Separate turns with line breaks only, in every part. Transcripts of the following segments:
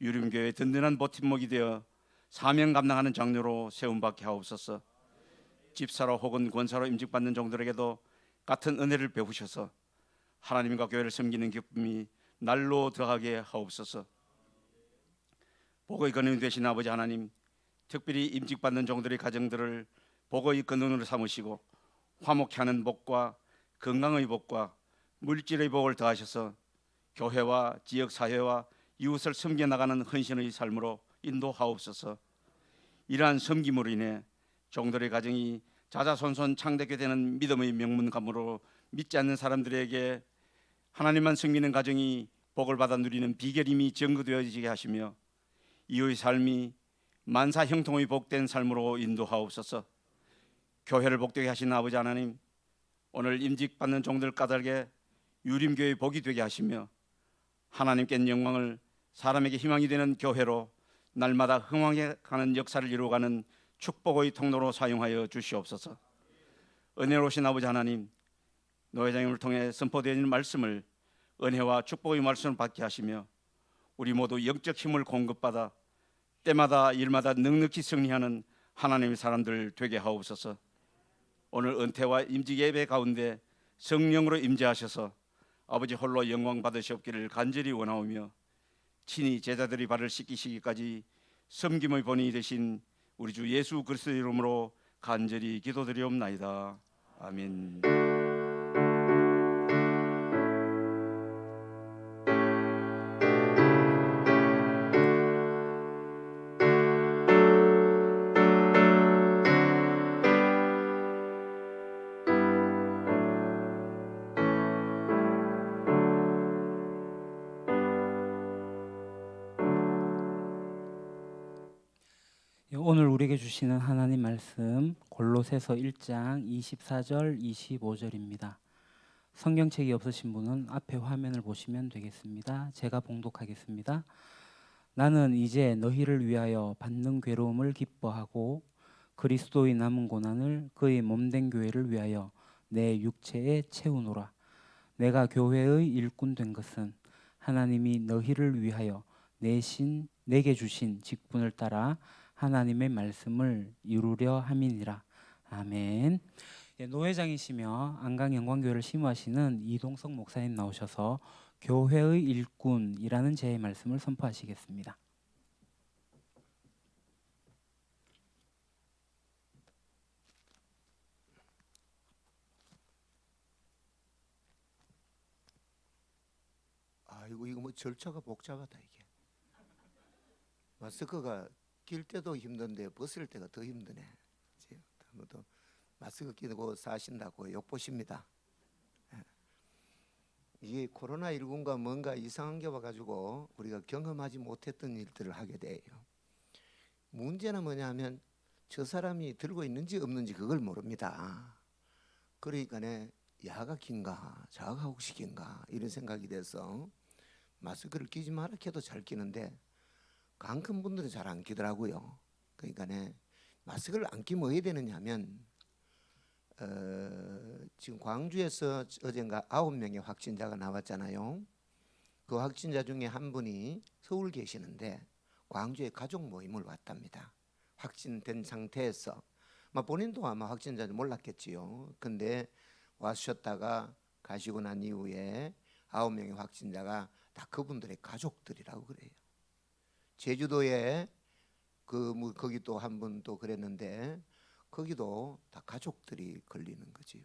유림교회 든든한 버팀목이 되어 사명 감당하는 장로로 세움받게 하옵소서. 집사로 혹은 권사로 임직받는 종들에게도 같은 은혜를 베푸셔서 하나님과 교회를 섬기는 기쁨이 날로 더하게 하옵소서. 복의 근원이 되신 아버지 하나님, 특별히 임직받는 종들의 가정들을 복의 근원으로 삼으시고 화목케 하는 복과 건강의 복과 물질의 복을 더하셔서 교회와 지역사회와 이웃을 섬겨나가는 헌신의 삶으로 인도하옵소서. 이러한 섬김으로 인해 종들의 가정이 자자손손 창대케 되는 믿음의 명문감으로 믿지 않는 사람들에게 하나님만 섬기는 가정이 복을 받아 누리는 비결임이 증거되어지게 하시며 이의 삶이 만사 형통의 복된 삶으로 인도하옵소서. 교회를 복되게 하신 아버지 하나님, 오늘 임직받는 종들 까닭에 유림교회의 복이 되게 하시며 하나님께 영광을 사람에게 희망이 되는 교회로 날마다 흥황해 가는 역사를 이루어가는 축복의 통로로 사용하여 주시옵소서. 은혜로우신 아버지 하나님, 노회장님을 통해 선포되어진 말씀을 은혜와 축복의 말씀을 받게 하시며 우리 모두 영적 힘을 공급받아 때마다 일마다 넉넉히 승리하는 하나님의 사람들 되게 하옵소서. 오늘 은퇴와 임직 예배 가운데 성령으로 임재하셔서 아버지 홀로 영광 받으시옵기를 간절히 원하오며 친히 제자들이 발을 씻기시기까지 섬김의 본인이 되신 우리 주 예수 그리스도의 이름으로 간절히 기도드리옵나이다. 아멘.
오늘 우리에게 주시는 하나님 말씀 골로새서 1장 24절 25절입니다. 성경책이 없으신 분은 앞에 화면을 보시면 되겠습니다. 제가 봉독하겠습니다. 나는 이제 너희를 위하여 받는 괴로움을 기뻐하고 그리스도의 남은 고난을 그의 몸된 교회를 위하여 내 육체에 채우노라. 내가 교회의 일꾼 된 것은 하나님이 너희를 위하여 내게 주신 직분을 따라 하나님의 말씀을 이루려 함이니라. 아멘. 노회장이시며 안강영광교회를 심호하시는 이동석 목사님 나오셔서 교회의 일꾼이라는 제 말씀을 선포하시겠습니다.
아이고, 이거 뭐 절차가 복잡하다. 이게 마스크가 낄 때도 힘든데 벗을 때가 더 힘드네. 또 마스크 끼고 사신다고 욕보십니다. 이게 코로나19가 뭔가 이상한 게 와가지고 우리가 경험하지 못했던 일들을 하게 돼요. 문제는 뭐냐면 저 사람이 들고 있는지 없는지 그걸 모릅니다. 그러니까 야가 긴가 자가혹식인가 이런 생각이 돼서 마스크를 끼지 마라 해도 잘 끼는데 간 큰 분들은 잘 안 끼더라고요. 그러니까 마스크를 안 끼면 어떻게 되느냐 하면 지금 광주에서 어젠가 9명의 확진자가 나왔잖아요. 그 확진자 중에 한 분이 서울 계시는데 광주에 가족 모임을 왔답니다. 확진된 상태에서 본인도 아마 확진자인지 몰랐겠지요. 근데 와주셨다가 가시고 난 이후에 9명의 확진자가 다 그분들의 가족들이라고 그래요. 제주도에 거기 또 한 분 또 그랬는데 거기도 다 가족들이 걸리는 거지요.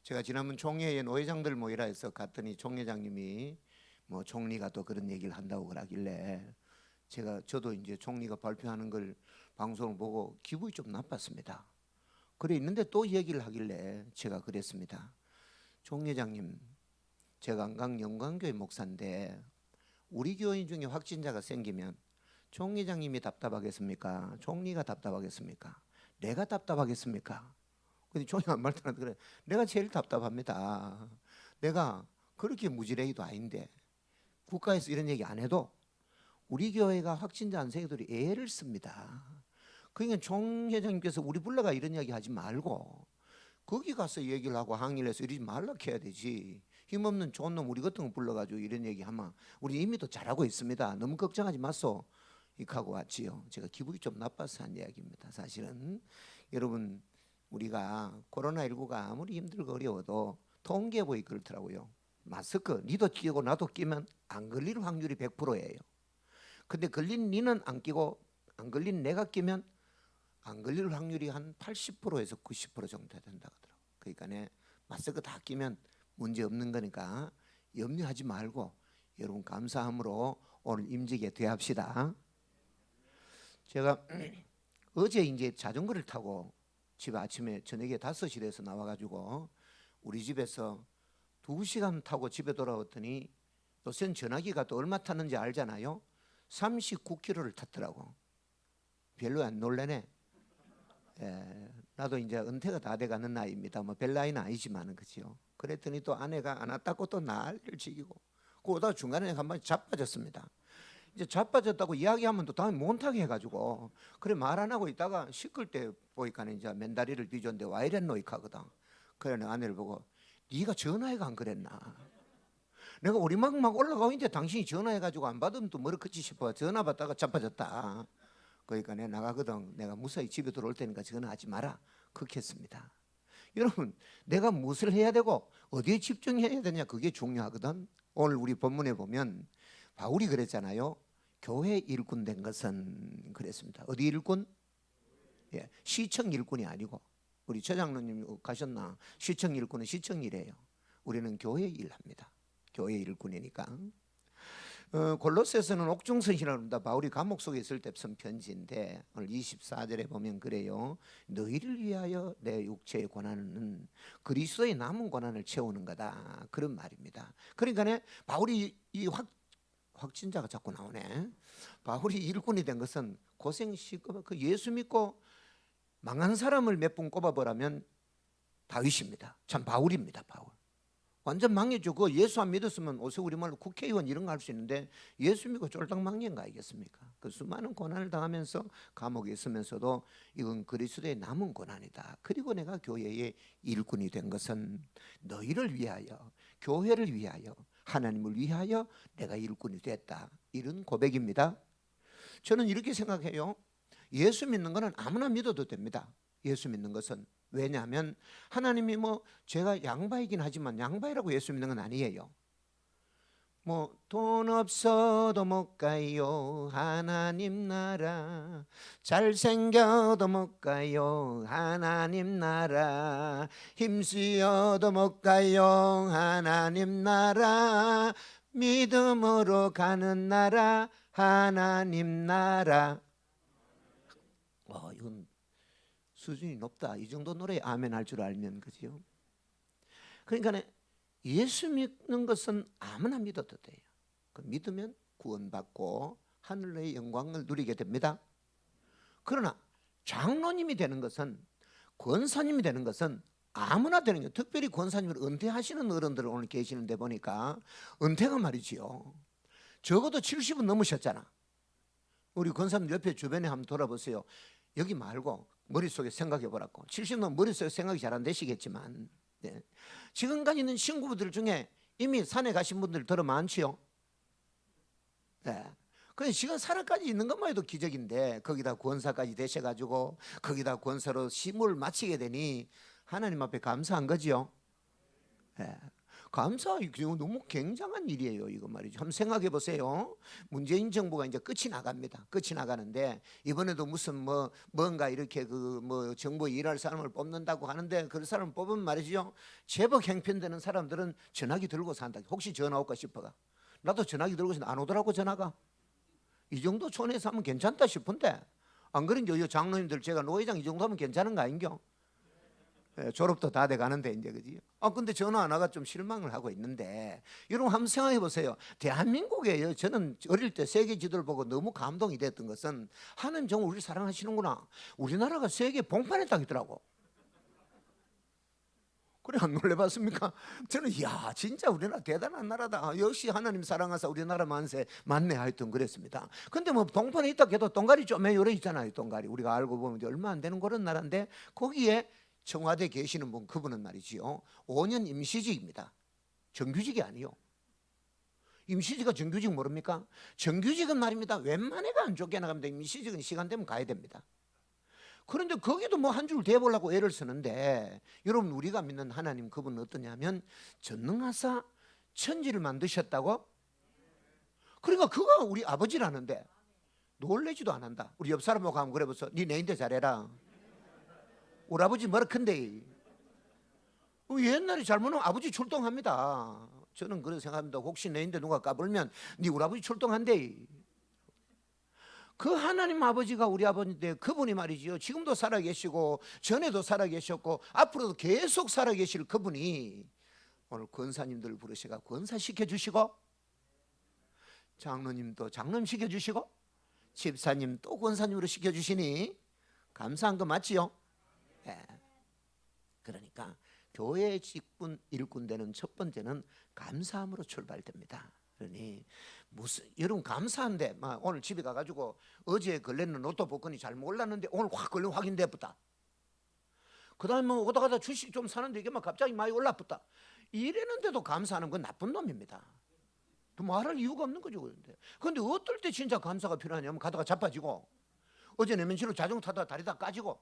제가 지난번 총회에 노회장들 모이라 해서 갔더니 총회장님이 총리가 또 그런 얘기를 한다고 그러길래 저도 이제 총리가 발표하는 걸 방송을 보고 기분이 좀 나빴습니다. 그래 있는데 또 얘기를 하길래 제가 그랬습니다. 총회장님, 제가 안강영광교회 목사인데 우리 교인 중에 확진자가 생기면 총회장님이 답답하겠습니까? 총리가 답답하겠습니까? 내가 답답하겠습니까? 근데 총리가 말하는데 그래, 내가 제일 답답합니다. 내가 그렇게 무지랭이도 아닌데 국가에서 이런 얘기 안 해도 우리 교회가 확진자 안 생기도록 애를 씁니다. 그러니까 총 회장님께서 우리 불러가 이런 이야기 하지 말고 거기 가서 얘기를 하고 항의를 해서 이러지 말라 해야 되지. 힘없는 좋은 놈 우리 같은 거 불러가지고 이런 얘기하면 우리 이미 도 잘하고 있습니다. 너무 걱정하지 마소. 이렇게 하고 왔지요. 제가 기분이 좀 나빠서 한 이야기입니다. 사실은 여러분 우리가 코로나19가 아무리 힘들고 어려워도 통계 보이 그렇더라고요. 마스크 니도 끼고 나도 끼면 안 걸릴 확률이 100%예요. 근데 걸린 니는 안 끼고 안 걸린 내가 끼면 안 걸릴 확률이 한 80%에서 90% 정도 된다 그러더라고요. 그러니까 마스크 다 끼면 문제 없는 거니까 염려하지 말고 여러분 감사함으로 오늘 임직에 대합시다. 제가 어제 이제 자전거를 타고 집에 아침에 저녁에 5시에서 나와가지고 우리 집에서 2시간 타고 집에 돌아왔더니 요새는 전화기가 또 얼마 탔는지 알잖아요. 39km를 탔더라고. 별로 안 놀래네. 나도 이제 은퇴가 다 돼가는 나이입니다. 뭐 별 나이는 아니지만은 그죠. 그랬더니 또 아내가 안 왔다고 또 난리를 치기고 그러다 중간에 한 번 자빠졌습니다. 이제 자빠졌다고 이야기하면 또 다음에 못하게 해가지고 그래 말 안 하고 있다가 시끌 때 보니까 이제 맨다리를 뒤졌는데 와 이랬노 이카거든. 그래 내 아내를 보고 네가 전화해가 안 그랬나? 내가 오리막 올라가고 있는데 당신이 전화해가지고 안 받으면 또 머리끝이 싶어. 전화 받다가 자빠졌다. 그러니까 내가 나가거든. 내가 무사히 집에 들어올 테니까 전화하지 마라. 그렇게 했습니다. 여러분 내가 무엇을 해야 되고 어디에 집중해야 되냐 그게 중요하거든. 오늘 우리 본문에 보면 바울이 그랬잖아요. 교회 일꾼 된 것은 그랬습니다. 어디 일꾼? 시청 일꾼이 아니고 우리 최 장로님 가셨나? 시청 일꾼은 시청 일이에요. 우리는 교회 일합니다. 교회 일꾼이니까. 골로새서는 옥중선이라고 합니다. 바울이 감옥 속에 있을 때 쓴 편지인데 오늘 24절에 보면 그래요. 너희를 위하여 내 육체의 고난은 그리스도의 남은 고난을 채우는 거다. 그런 말입니다. 그러니까 바울이 이 확진자가 자꾸 나오네. 바울이 일꾼이 된 것은 고생시고 그 예수 믿고 망한 사람을 몇 분 꼽아보라면 다윗입니다. 참 바울입니다. 바울. 완전 망했죠. 그 예수 안 믿었으면 어서 우리말로 국회의원 이런 거 할 수 있는데 예수 믿고 쫄딱 망한 거 아니겠습니까? 그 수많은 고난을 당하면서 감옥에 있으면서도 이건 그리스도의 남은 고난이다. 그리고 내가 교회의 일꾼이 된 것은 너희를 위하여, 교회를 위하여, 하나님을 위하여 내가 일꾼이 됐다. 이런 고백입니다. 저는 이렇게 생각해요. 예수 믿는 것은 아무나 믿어도 됩니다. 예수 믿는 것은. 왜냐하면 하나님이 뭐 제가 양바이긴 하지만 양바이라고 예수 믿는 건 아니에요. 뭐 돈 없어도 못 가요 하나님 나라, 잘생겨도 못 가요 하나님 나라, 힘쓰여도 못 가요 하나님 나라, 믿음으로 가는 나라 하나님 나라. 이건 수준이 높다. 이 정도 노래에 아멘 할 줄 알면 그죠? 그러니까 예수 믿는 것은 아무나 믿어도 돼요. 그 믿으면 구원받고 하늘의 영광을 누리게 됩니다. 그러나 장로님이 되는 것은, 권사님이 되는 것은 아무나 되는 거예요. 특별히 권사님을 은퇴하시는 어른들 오늘 계시는데 보니까 은퇴가 말이지요. 적어도 70은 넘으셨잖아. 우리 권사님 옆에 주변에 한번 돌아보세요. 여기 말고 머릿속에 생각해 보라고. 70은 머릿속에 생각이 잘 안 되시겠지만 지금까지 있는 신구분들 중에 이미 산에 가신 분들 들어 많지요. 그래서 지금 산에까지 있는 것만 해도 기적인데 거기다 권사까지 되셔가지고 거기다 권사로 심을 마치게 되니 하나님 앞에 감사한 거지요. 감사, 이거 너무 굉장한 일이에요. 이거 말이죠. 한번 생각해 보세요. 문재인 정부가 이제 끝이 나갑니다. 끝이 나가는데 이번에도 무슨 뭔가 이렇게 정부에 일할 사람을 뽑는다고 하는데 그 사람 뽑으면 말이죠. 제법 형편되는 사람들은 전화기 들고 산다. 혹시 전화 올까 싶어가. 나도 전화기 들고 있는데 안 오더라고 전화가. 이 정도 촌에서 하면 괜찮다 싶은데 안 그런겨? 장로님들 제가 노회장 이 정도 하면 괜찮은 거 아닌겨? 졸업도 다 돼가는데 이제 그지? 근데 전화 안 와가 좀 실망을 하고 있는데 여러분 한번 생각해 보세요. 대한민국에 저는 어릴 때 세계 지도를 보고 너무 감동이 됐던 것은 하나님 정말 우리를 사랑하시는구나. 우리나라가 세계 봉판에 딱 있더라고. 그래 안 놀래봤습니까? 저는 이야 진짜 우리나라 대단한 나라다. 역시 하나님 사랑하사 우리나라 만세 맞네 하여튼 그랬습니다. 근데 뭐 동판에 있다 해도 동가리 좀에 요래 있잖아요. 동가리 우리가 알고 보면 얼마 안 되는 그런 나라인데 거기에 청와대에 계시는 분, 그분은 말이지요 5년 임시직입니다. 정규직이 아니요. 임시직과 정규직 모릅니까? 정규직은 말입니다. 웬만해가 안 쫓겨나갑니다. 임시직은 시간 되면 가야 됩니다. 그런데 거기도 뭐 한 줄 대보려고 애를 쓰는데, 여러분 우리가 믿는 하나님 그분은 어떠냐면 전능하사 천지를 만드셨다고. 그러니까 그가 우리 아버지라는데 놀래지도 않는다. 우리 옆 사람하고 가면 그래 보소. 네 내인데 잘해라. 우리 아버지 머리 큰데. 옛날에 잘못하면 아버지 출동합니다. 저는 그렇게 생각합니다. 혹시 내인데 누가 까불면 네 우리 아버지 출동한대. 그 하나님 아버지가 우리 아버지인데 그분이 말이지요, 지금도 살아계시고 전에도 살아계셨고 앞으로도 계속 살아계실 그분이 오늘 권사님들 부르시가 권사시켜 주시고, 장로님도 장로님 시켜주시고, 집사님 또 권사님으로 시켜주시니 감사한 거 맞지요? 네. 그러니까 교회 직분 일꾼 되는 첫 번째는 감사함으로 출발됩니다. 그러니 무슨 여러분 감사한데 막 오늘 집에 가가지고 어제 걸렸는 로또 복권이 잘 몰랐는데 오늘 확 걸려 확인돼부다. 그다음에 뭐 오다 가다 주식 좀 사는데 이게 막 갑자기 많이 올라붙다. 이랬는데도 감사하는 건 나쁜 놈입니다. 또 말할 이유가 없는 거죠. 그런데 어떨 때 진짜 감사가 필요하냐면 가다가 자빠지고 어제 내면치로 자전거 타다가 다리 다 까지고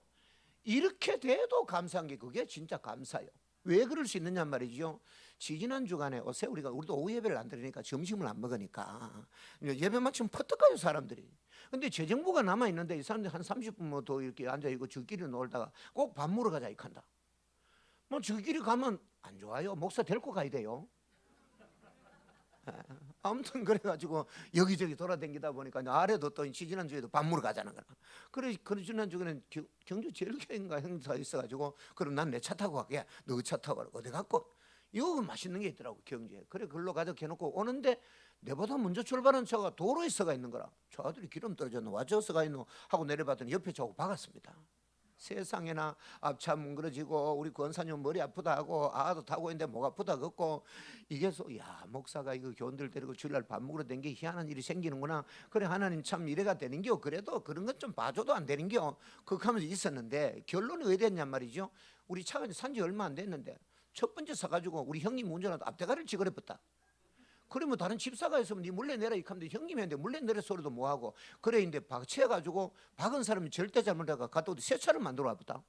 이렇게 돼도 감사한 게 그게 진짜 감사예요. 왜 그럴 수 있느냐 말이죠. 지지난 주간에 우리도 오후 예배를 안 드리니까 점심을 안 먹으니까 예배 마치면 퍼뜩가요 사람들이. 근데 재정부가 남아 있는데 이 사람들이 한 30분 뭐 더 이렇게 앉아 있고 저끼리 놀다가 꼭 밥 먹으러 가자 이렇게 한다. 뭐 저끼리 가면 안 좋아요. 목사 데리고 가야 돼요. 아무튼 그래가지고 여기저기 돌아다니다 보니까 아래도 또 지지난주에도 밥 먹으러 가자는 거야. 그래 지난주에는 경주 제일교회인가 행사 있어가지고 그럼 난 내 차 타고 갈게. 너 차 타고 가라. 어디 갔고 이거 맛있는 게 있더라고 경주에. 그래 그걸로 가자 해놓고 오는데 내보다 먼저 출발한 차가 도로에 서가 있는 거라. 저 아들이 기름 떨어졌노 와저 서가 있노 하고 내려봤더니 옆에 저하고 박았습니다. 세상에나 앞차 뭉그러지고 우리 권사님 머리 아프다 하고 아도 타고 있는데 목 아프다 걷고 이게 야 목사가 이거 교원들 데리고 주일날 밥 먹으러 된 게 희한한 일이 생기는구나. 그래 하나님 참 이래가 되는겨. 그래도 그런 건 좀 봐줘도 안 되는겨. 그렇게 하면서 있었는데 결론이 어디 됐냔 말이죠. 우리 차가 산지 얼마 안 됐는데 첫 번째 사가지고 우리 형님 운전하다 앞대가리를 찌그려봤다. 그러면 다른 집사가 있으면 네 몰래 내라 이렇게 하면 형님이 했는데 몰래 내라 소리도 뭐하고 그래 인데 박치해가지고 박은 사람이 절대 잘못해가 갔다 오더니 새 차를 만들어 와보다.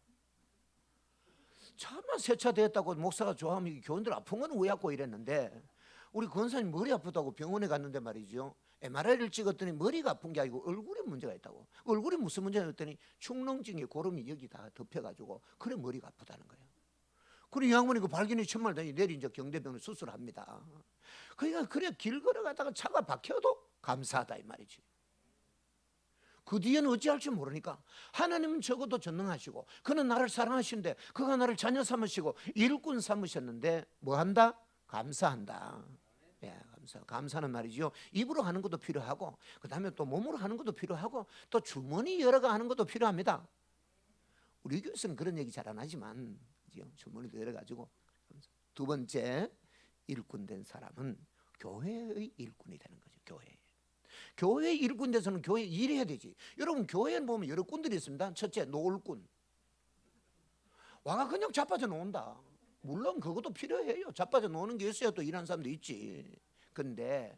차만 새 차 됐다고 목사가 좋아하면 교원들 아픈 건 왜 갖고 이랬는데 우리 권사님 머리 아프다고 병원에 갔는데 말이죠. MRI를 찍었더니 머리가 아픈 게 아니고 얼굴에 문제가 있다고. 얼굴에 무슨 문제가 있더니 축농증에 고름이 여기 다 덮여가지고 그래 머리가 아프다는 거예요. 그래 양반이 그 발견이 천만 다니 내일 이제 경대병을 수술합니다. 그러니까 그래 길 걸어가다가 차가 박혀도 감사하다 이 말이지. 그 뒤에는 어찌할지 모르니까 하나님은 적어도 전능하시고 그는 나를 사랑하시는데 그가 나를 자녀 삼으시고 일꾼 삼으셨는데 뭐한다? 감사한다. 예, 감사는 말이죠. 입으로 하는 것도 필요하고 그 다음에 또 몸으로 하는 것도 필요하고 또 주머니 열어가 하는 것도 필요합니다. 우리 교회에서는 그런 얘기 잘 안 하지만 주머니도 열어가지고. 두 번째 일꾼 된 사람은 교회의 일꾼이 되는 거죠. 교회의 일꾼 돼서는 교회 일해야 되지. 여러분 교회에 보면 여러 꾼들이 있습니다. 첫째 노을꾼. 와가 그냥 자빠져 놓는다. 물론 그것도 필요해요. 자빠져 놓는 게 있어야 또 일하는 사람도 있지. 그런데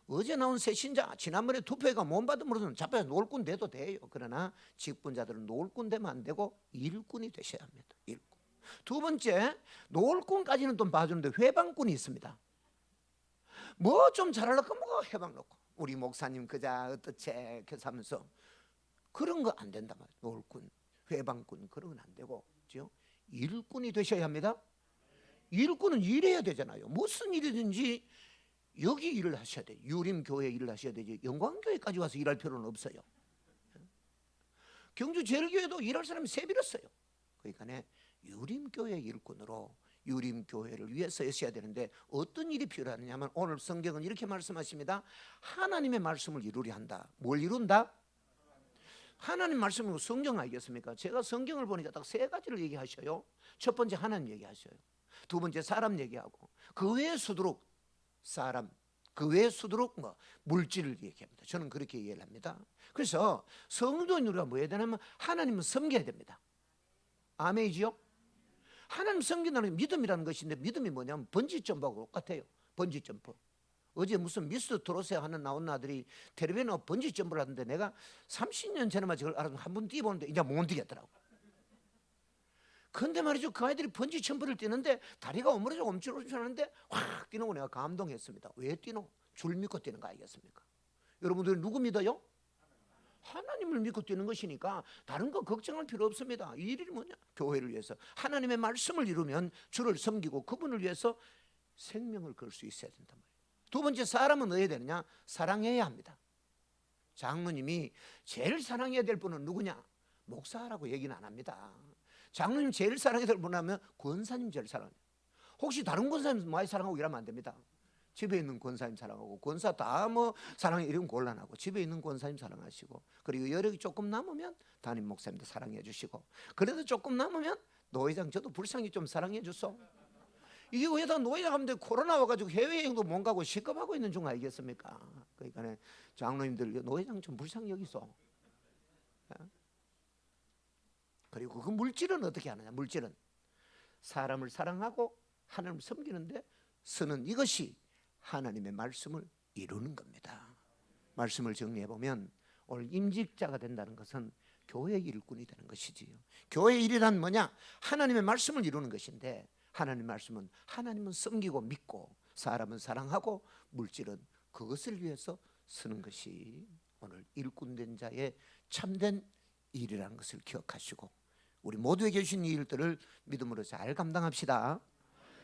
어제 나온 새 신자 지난번에 투표회가 못 받음으로는 자빠져 노을꾼 돼도 돼요. 그러나 직분자들은 노을꾼 되면 안 되고 일꾼이 되셔야 합니다. 일꾼. 두 번째 노을꾼까지는 좀 봐주는데 회방꾼이 있습니다. 뭐 좀 잘하려고 뭐가 회방 놓고 우리 목사님 그자 어떻게 해서 하면서 그런 거 안 된다 말이에요. 노을꾼, 회방꾼 그런 건 안 되고 그렇죠? 일꾼이 되셔야 합니다. 일꾼은 일해야 되잖아요. 무슨 일이든지 여기 일을 하셔야 돼요. 유림교회 일을 하셔야 되지 영광교회까지 와서 일할 필요는 없어요. 경주 제일교회도 일할 사람이 세 빌었어요. 그러니까 유림교회 일꾼으로 유림교회를 위해서 쓰셔야 되는데 어떤 일이 필요하냐면 오늘 성경은 이렇게 말씀하십니다. 하나님의 말씀을 이루려 한다. 뭘 이룬다? 하나님 말씀이고 성경 알겠습니까? 제가 성경을 보니까 딱 세 가지를 얘기하셔요. 첫 번째 하나님 얘기하셔요. 두 번째 사람 얘기하고 그 외에 수두룩 사람 그 외에 수두룩 물질을 얘기합니다. 저는 그렇게 이해를 합니다. 그래서 성도인 우리가 뭐 해야 되냐면 하나님은 섬겨야 됩니다. 아멘이지요? 하나님 섬긴다는 게 믿음이라는 것인데, 믿음이 뭐냐면 번지점프하고 똑같아요. 번지점프. 어제 무슨 미스터 트롯에 하는 나온 아들이 텔레비전에 번지점프를 하는데, 내가 30년 전에만 저걸 알아서 한 번 뛰어보는데 이제 못 뛰겠더라고. 근데 말이죠, 그 아이들이 번지점프를 뛰는데 다리가 오므려져 엄청나는데 확 뛰는 거 내가 감동했습니다. 왜 뛰노? 줄 믿고 뛰는 거 아니겠습니까? 여러분들 누구 믿어요? 하나님을 믿고 뛰는 것이니까 다른 거 걱정할 필요 없습니다. 이 일이 뭐냐? 교회를 위해서 하나님의 말씀을 이루면 주를 섬기고 그분을 위해서 생명을 걸 수 있어야 된단 말이에요. 두 번째, 사람은 어디에 되느냐? 사랑해야 합니다. 장로님이 제일 사랑해야 될 분은 누구냐? 목사라고 얘기는 안 합니다. 장로님 제일 사랑해야 될 분은 하면 권사님 제일 사랑해요. 혹시 다른 권사님 많이 사랑하고 이러면 안 됩니다. 집에 있는 권사님 사랑하고, 권사 다 뭐 사랑해 이러면 곤란하고, 집에 있는 권사님 사랑하시고, 그리고 여력이 조금 남으면 담임 목사님도 사랑해 주시고, 그래도 조금 남으면 노회장 저도 불쌍히 좀 사랑해 주소. 이게 왜다 노회장 하면 코로나 와가지고 해외여행도 못 가고 시급하고 있는 중 아니겠습니까? 그러니까 장로님들 노회장 좀 불쌍히 여기소. 그리고 그 물질은 어떻게 하느냐? 물질은 사람을 사랑하고 하나님을 섬기는데 쓰는 이것이 하나님의 말씀을 이루는 겁니다. 말씀을 정리해 보면 오늘 임직자가 된다는 것은 교회 일꾼이 되는 것이지요. 교회 일이란 뭐냐? 하나님의 말씀을 이루는 것인데, 하나님의 말씀은 하나님은 섬기고 믿고, 사람은 사랑하고, 물질은 그것을 위해서 쓰는 것이 오늘 일꾼된 자의 참된 일이라는 것을 기억하시고, 우리 모두에게 주신 이 일들을 믿음으로 잘 감당합시다.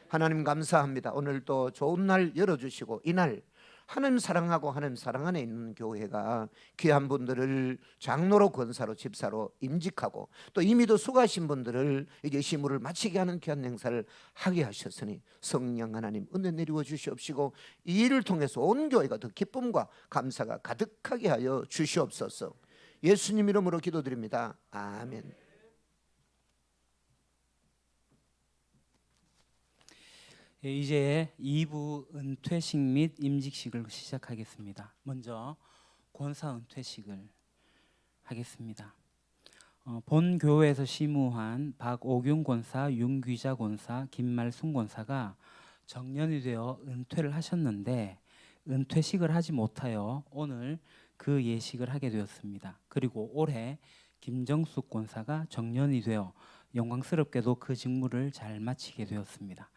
하나님 감사합니다. 오늘 또 좋은 날 열어주시고, 이날 하나님 사랑하고 하나님 사랑 안에 있는 교회가 귀한 분들을 장로로, 권사로, 집사로 임직하고, 또 이미도 수고하신 분들을 이제 시무를 마치게 하는 귀한 행사를 하게 하셨으니 성령 하나님 은혜 내리워 주시옵시고, 이 일을 통해서 온 교회가 더 기쁨과 감사가 가득하게 하여 주시옵소서. 예수님 이름으로 기도드립니다. 아멘.
이제 2부 은퇴식 및 임직식을 시작하겠습니다. 먼저 권사 은퇴식을 하겠습니다. 본 교회에서 시무한 박오균 권사, 윤귀자 권사, 김말순 권사가 정년이 되어 은퇴를 하셨는데 은퇴식을 하지 못하여 오늘 그 예식을 하게 되었습니다. 그리고 올해 김정숙 권사가 정년이 되어 영광스럽게도 그 직무를 잘 마치게 되었습니다.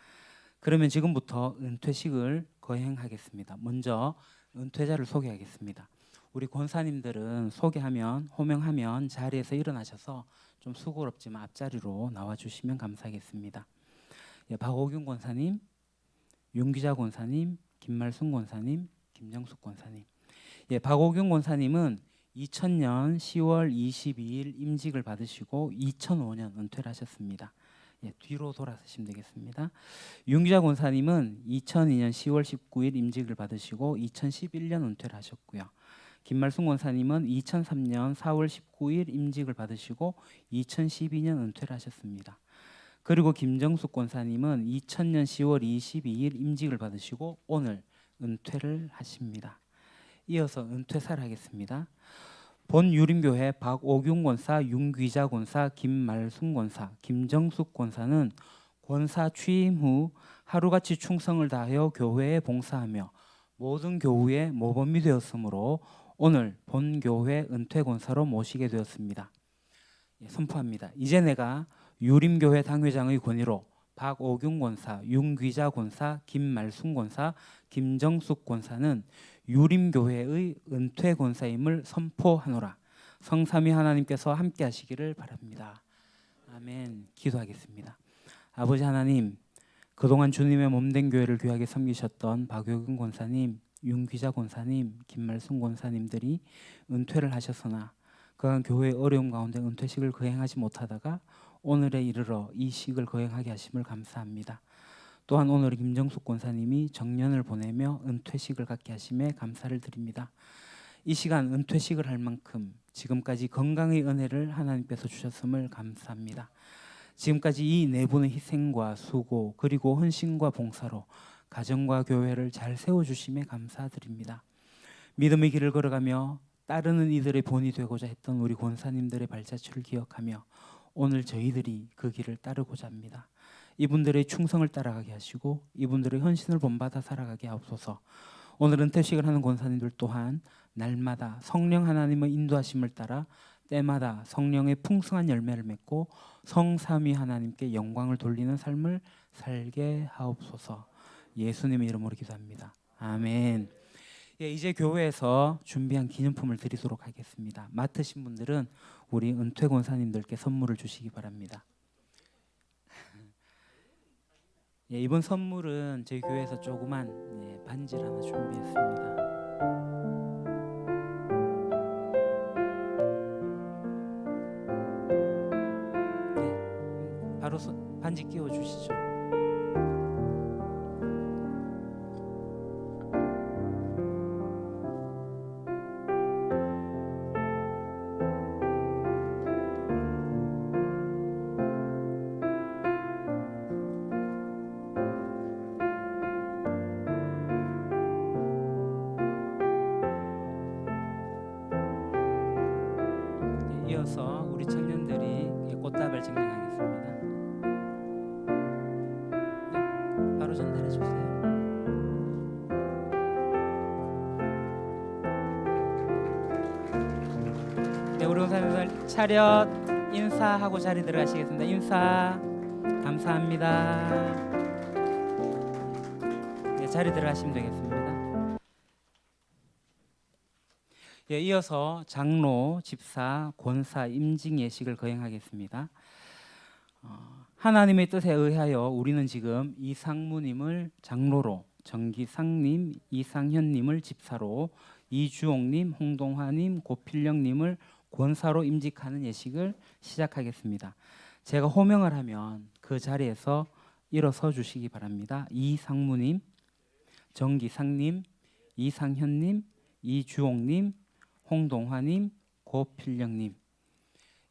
그러면 지금부터 은퇴식을 거행하겠습니다. 먼저 은퇴자를 소개하겠습니다. 우리 권사님들은 소개하면, 호명하면 자리에서 일어나셔서 좀 수고롭지만 앞자리로 나와주시면 감사하겠습니다. 예, 박오균 권사님, 윤기자 권사님, 김말순 권사님, 김정숙 권사님. 예, 박오균 권사님은 2000년 10월 22일 임직을 받으시고 2005년 은퇴를 하셨습니다. 예, 뒤로 돌아서시면 되겠습니다. 윤기자 권사님은 2002년 10월 19일 임직을 받으시고 2011년 은퇴를 하셨고요. 김말순 권사님은 2003년 4월 19일 임직을 받으시고 2012년 은퇴를 하셨습니다. 그리고 김정숙 권사님은 2000년 10월 22일 임직을 받으시고 오늘 은퇴를 하십니다. 이어서 은퇴사를 하겠습니다. 본 유림교회 박오균 권사, 윤귀자 권사, 김말순 권사, 김정숙 권사는 권사 취임 후 하루같이 충성을 다하여 교회에 봉사하며 모든 교우의 모범이 되었으므로 오늘 본 교회 은퇴 권사로 모시게 되었습니다. 예, 선포합니다. 이제 내가 유림교회 당회장의 권위로 박오균 권사, 윤귀자 권사, 김말순 권사, 김정숙 권사는 유림교회의 은퇴 권사임을 선포하노라. 성삼위 하나님께서 함께 하시기를 바랍니다. 아멘. 기도하겠습니다. 아버지 하나님, 그동안 주님의 몸된 교회를 귀하게 섬기셨던 박오균 권사님, 윤귀자 권사님, 김말순 권사님들이 은퇴를 하셨으나 그간 교회의 어려움 가운데 은퇴식을 거행하지 못하다가 오늘에 이르러 이 식을 거행하게 하심을 감사합니다. 또한 오늘 김정숙 권사님이 정년을 보내며 은퇴식을 갖게 하심에 감사를 드립니다. 이 시간 은퇴식을 할 만큼 지금까지 건강의 은혜를 하나님께서 주셨음을 감사합니다. 지금까지 이 네 분의 희생과 수고 그리고 헌신과 봉사로 가정과 교회를 잘 세워주심에 감사드립니다. 믿음의 길을 걸어가며 따르는 이들의 본이 되고자 했던 우리 권사님들의 발자취를 기억하며 오늘 저희들이 그 길을 따르고자 합니다. 이분들의 충성을 따라가게 하시고 이분들의 헌신을 본받아 살아가게 하옵소서. 오늘 은퇴식을 하는 권사님들 또한 날마다 성령 하나님의 인도하심을 따라 때마다 성령의 풍성한 열매를 맺고 성삼위 하나님께 영광을 돌리는 삶을 살게 하옵소서. 예수님의 이름으로 기도합니다. 아멘. 예, 이제 교회에서 준비한 기념품을 드리도록 하겠습니다. 맡으신 분들은 우리 은퇴 권사님들께 선물을 주시기 바랍니다. 예, 이번 선물은 저희 교회에서 조그만 반지를 하나 준비했습니다. 네, 바로 반지 끼워 주시죠. 이어서 우리 청년들이 꽃다발 증정하겠습니다. 네, 바로 전달해 주세요. 네, 우리 원사님들 차렷 인사하고 자리 들어가시겠습니다. 인사 감사합니다. 네, 자리 들어가시면 되겠습니다. 예, 이어서 장로, 집사, 권사 임직 예식을 거행하겠습니다. 하나님의 뜻에 의하여 우리는 지금 이상무님을 장로로, 정기상님, 이상현님을 집사로, 이주옥님, 홍동화님, 고필령님을 권사로 임직하는 예식을 시작하겠습니다. 제가 호명을 하면 그 자리에서 일어서 주시기 바랍니다. 이상무님, 정기상님, 이상현님, 이주옥님, 홍동화님, 고필령님.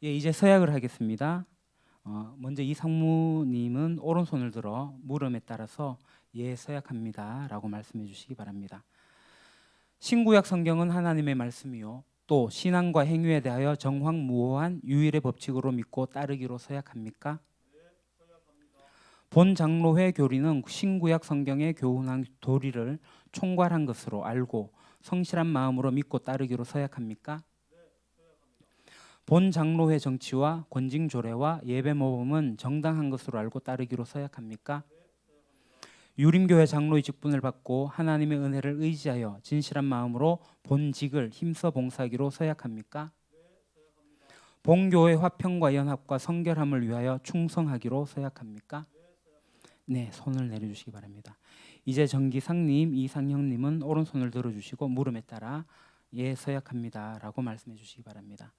예, 이제 서약을 하겠습니다. 먼저 이상무님은 오른손을 들어 물음에 따라서 예 서약합니다 라고 말씀해 주시기 바랍니다. 신구약 성경은 하나님의 말씀이요 또 신앙과 행위에 대하여 정황무오한 유일의 법칙으로 믿고 따르기로 서약합니까? 네, 서약합니다. 본 장로회 교리는 신구약 성경의 교훈한 도리를 총괄한 것으로 알고 성실한 마음으로 믿고 따르기로 서약합니까? 네, 서약합니다. 본 장로회 정치와 권징 조례와 예배 모범은 정당한 것으로 알고 따르기로 서약합니까? 네, 서약합니다. 유림교회 장로의 직분을 받고 하나님의 은혜를 의지하여 진실한 마음으로 본직을 힘써 봉사하기로 서약합니까? 네, 서약합니다. 본교회 화평과 연합과 성결함을 위하여 충성하기로 서약합니까? 네, 서약합니다. 네, 손을 내려주시기 바랍니다. 이제 정기상님, 이상형님은 오른손을 들어주시고 물음에 따라 예 서약합니다 라고 말씀해 주시기 바랍니다.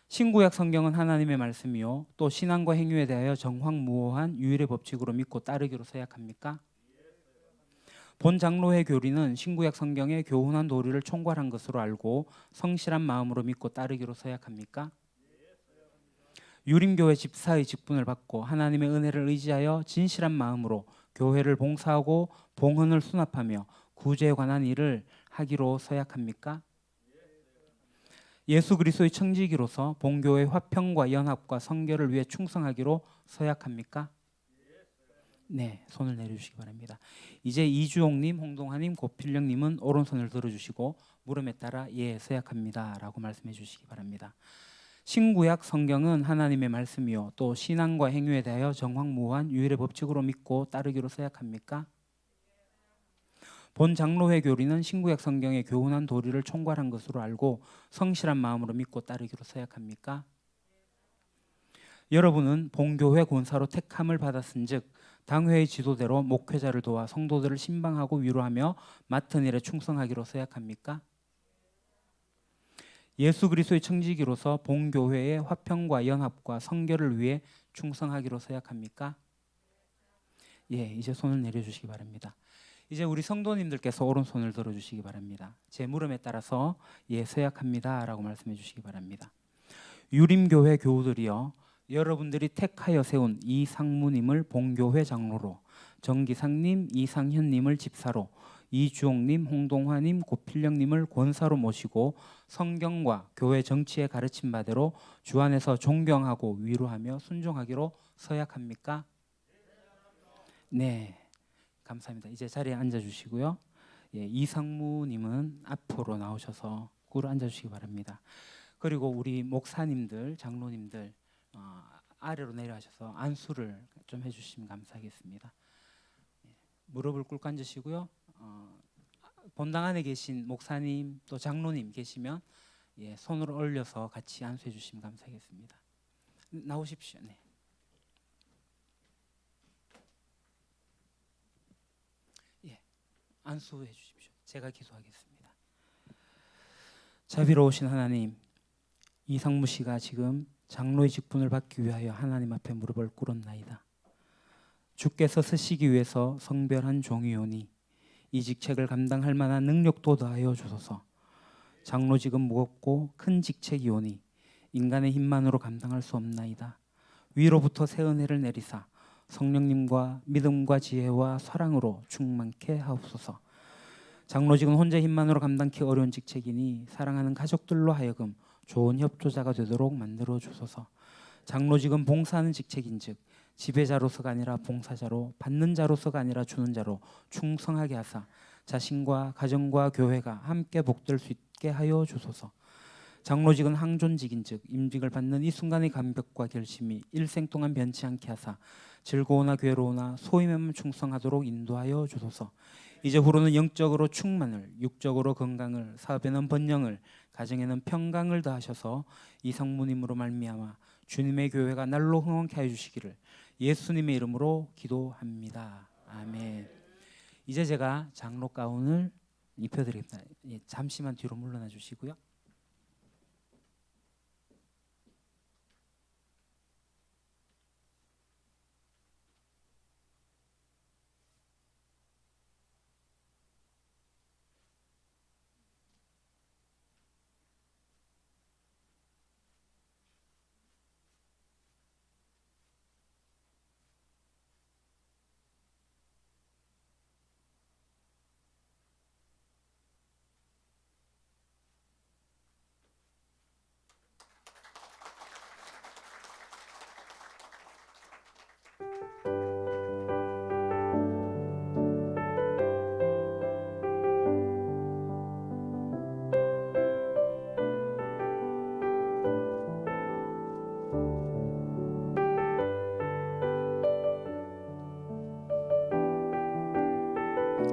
신구약 성경은 하나님의 말씀이요 또 신앙과 행위에 대하여 정황무오한 유일의 법칙으로 믿고 따르기로 서약합니까? 본 장로회 교리는 신구약 성경의 교훈한 도리를 총괄한 것으로 알고 성실한 마음으로 믿고 따르기로 서약합니까? 유림교회 집사의 직분을 받고 하나님의 은혜를 의지하여 진실한 마음으로 교회를 봉사하고 봉헌을 수납하며 구제에 관한 일을 하기로 서약합니까? 예수 그리스도의 청지기로서 본교회 화평과 연합과 성결을 위해 충성하기로 서약합니까? 네, 손을 내려주시기 바랍니다. 이제 이주옥님, 홍동하님, 고필령님은 오른손을 들어주시고 물음에 따라 예 서약합니다 라고 말씀해 주시기 바랍니다. 신구약 성경은 하나님의 말씀이요 또 신앙과 행위에 대하여 정황무오한 유일의 법칙으로 믿고 따르기로 서약합니까? 본 장로회 교리는 신구약 성경의 교훈한 도리를 총괄한 것으로 알고 성실한 마음으로 믿고 따르기로 서약합니까? 여러분은 본교회 권사로 택함을 받았은즉 당회의 지도대로 목회자를 도와 성도들을 신방하고 위로하며 맡은 일에 충성하기로 서약합니까? 예수 그리스도의 청지기로서 본교회의 화평과 연합과 성결을 위해 충성하기로 서약합니까? 예, 이제 손을 내려주시기 바랍니다. 이제 우리 성도님들께서 오른손을 들어주시기 바랍니다. 제 물음에 따라서 예 서약합니다 라고 말씀해 주시기 바랍니다. 유림교회 교우들이여 여러분들이 택하여 세운 이상무님을 본교회 장로로, 정기상님, 이상현님을 집사로, 이주옥님, 홍동화님, 고필령님을 권사로 모시고 성경과 교회 정치의 가르침 바대로 주 안에서 존경하고 위로하며 순종하기로 서약합니까? 네, 감사합니다. 이제 자리에 앉아주시고요. 예, 이상무님은 앞으로 나오셔서 꿇어 앉아주시기 바랍니다. 그리고 우리 목사님들, 장로님들 아래로 내려가셔서 안수를 좀 해주시면 감사하겠습니다. 예, 무릎을 꿇고 앉으시고요. 본당 안에 계신 목사님 또 장로님 계시면 예, 손을 올려서 같이 안수해 주시면 감사하겠습니다. 나오십시오. 네. 예, 안수해 주십시오. 제가 기도하겠습니다. 자비로우신 하나님, 이상무 씨가 지금 장로의 직분을 받기 위하여 하나님 앞에 무릎을 꿇었나이다. 주께서 쓰시기 위해서 성별한 종이오니 이 직책을 감당할 만한 능력도 더하여 주소서. 장로직은 무겁고 큰 직책이오니 인간의 힘만으로 감당할 수 없나이다. 위로부터 새 은혜를 내리사 성령님과 믿음과 지혜와 사랑으로 충만케 하옵소서. 장로직은 혼자 힘만으로 감당기 어려운 직책이니 사랑하는 가족들로 하여금 좋은 협조자가 되도록 만들어 주소서. 장로직은 봉사하는 직책인즉 지배자로서가 아니라 봉사자로, 받는 자로서가 아니라 주는 자로 충성하게 하사 자신과 가정과 교회가 함께 복될 수 있게 하여 주소서. 장로직은 항존직인즉 임직을 받는 이 순간의 감격과 결심이 일생 동안 변치 않게 하사 즐거우나 괴로우나 소임에만 충성하도록 인도하여 주소서. 이제 후로는 영적으로 충만을, 육적으로 건강을, 사업에는 번영을, 가정에는 평강을 더하셔서 이상무님으로 말미암아 주님의 교회가 날로 흥원케 하여 주시기를 예수님의 이름으로 기도합니다. 아멘. 이제 제가 장로 가운을 입혀드리겠습니다. 예, 잠시만 뒤로 물러나 주시고요.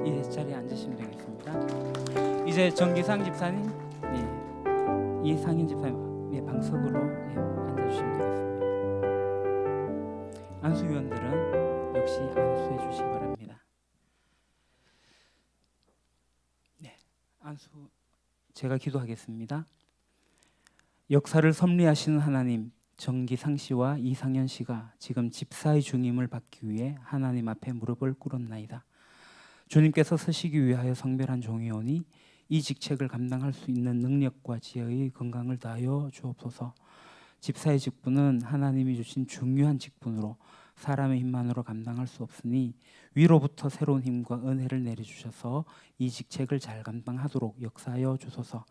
이 자리에 앉으시면 되겠습니다. 이제 정기상 집사님, 예, 이상인 집사님, 예, 방석으로 예, 앉아주시면 되겠습니다. 안수위원들은 역시 안수해 주시기 바랍니다. 네, 안수 제가 기도하겠습니다. 역사를 섭리하시는 하나님, 정기상 씨와 이상현 씨가 지금 집사의 중임을 받기 위해 하나님 앞에 무릎을 꿇었나이다. 주님께서 서시기 위하여 성별한 종이오니 이 직책을 감당할 수 있는 능력과 지혜의 건강을 다하여 주옵소서. 집사의 직분은 하나님이 주신 중요한 직분으로 사람의 힘만으로 감당할 수 없으니 위로부터 새로운 힘과 은혜를 내려주셔서 이 직책을 잘 감당하도록 역사하여 주소서.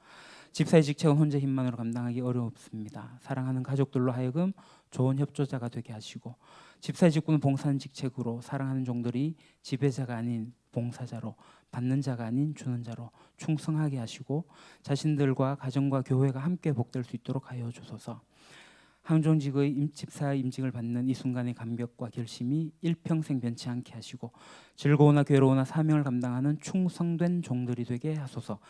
집사의 직책은 혼자 힘만으로 감당하기 어렵습니다. 사랑하는 가족들로 하여금 좋은 협조자가 되게 하시고 집사의 직분은 봉사하는 직책으로 사랑하는 종들이 지배자가 아닌 봉사자로, 받는 자가 아닌 주는 자로 충성하게 하시고 자신들과 가정과 교회가 함께 복될 수 있도록 하여 주소서. 항존직의 집사의 임직을 받는 이 순간의 감격과 결심이 일평생 변치 않게 하시고 즐거우나 괴로우나 사명을 감당하는 충성된 종들이 되게 하소서.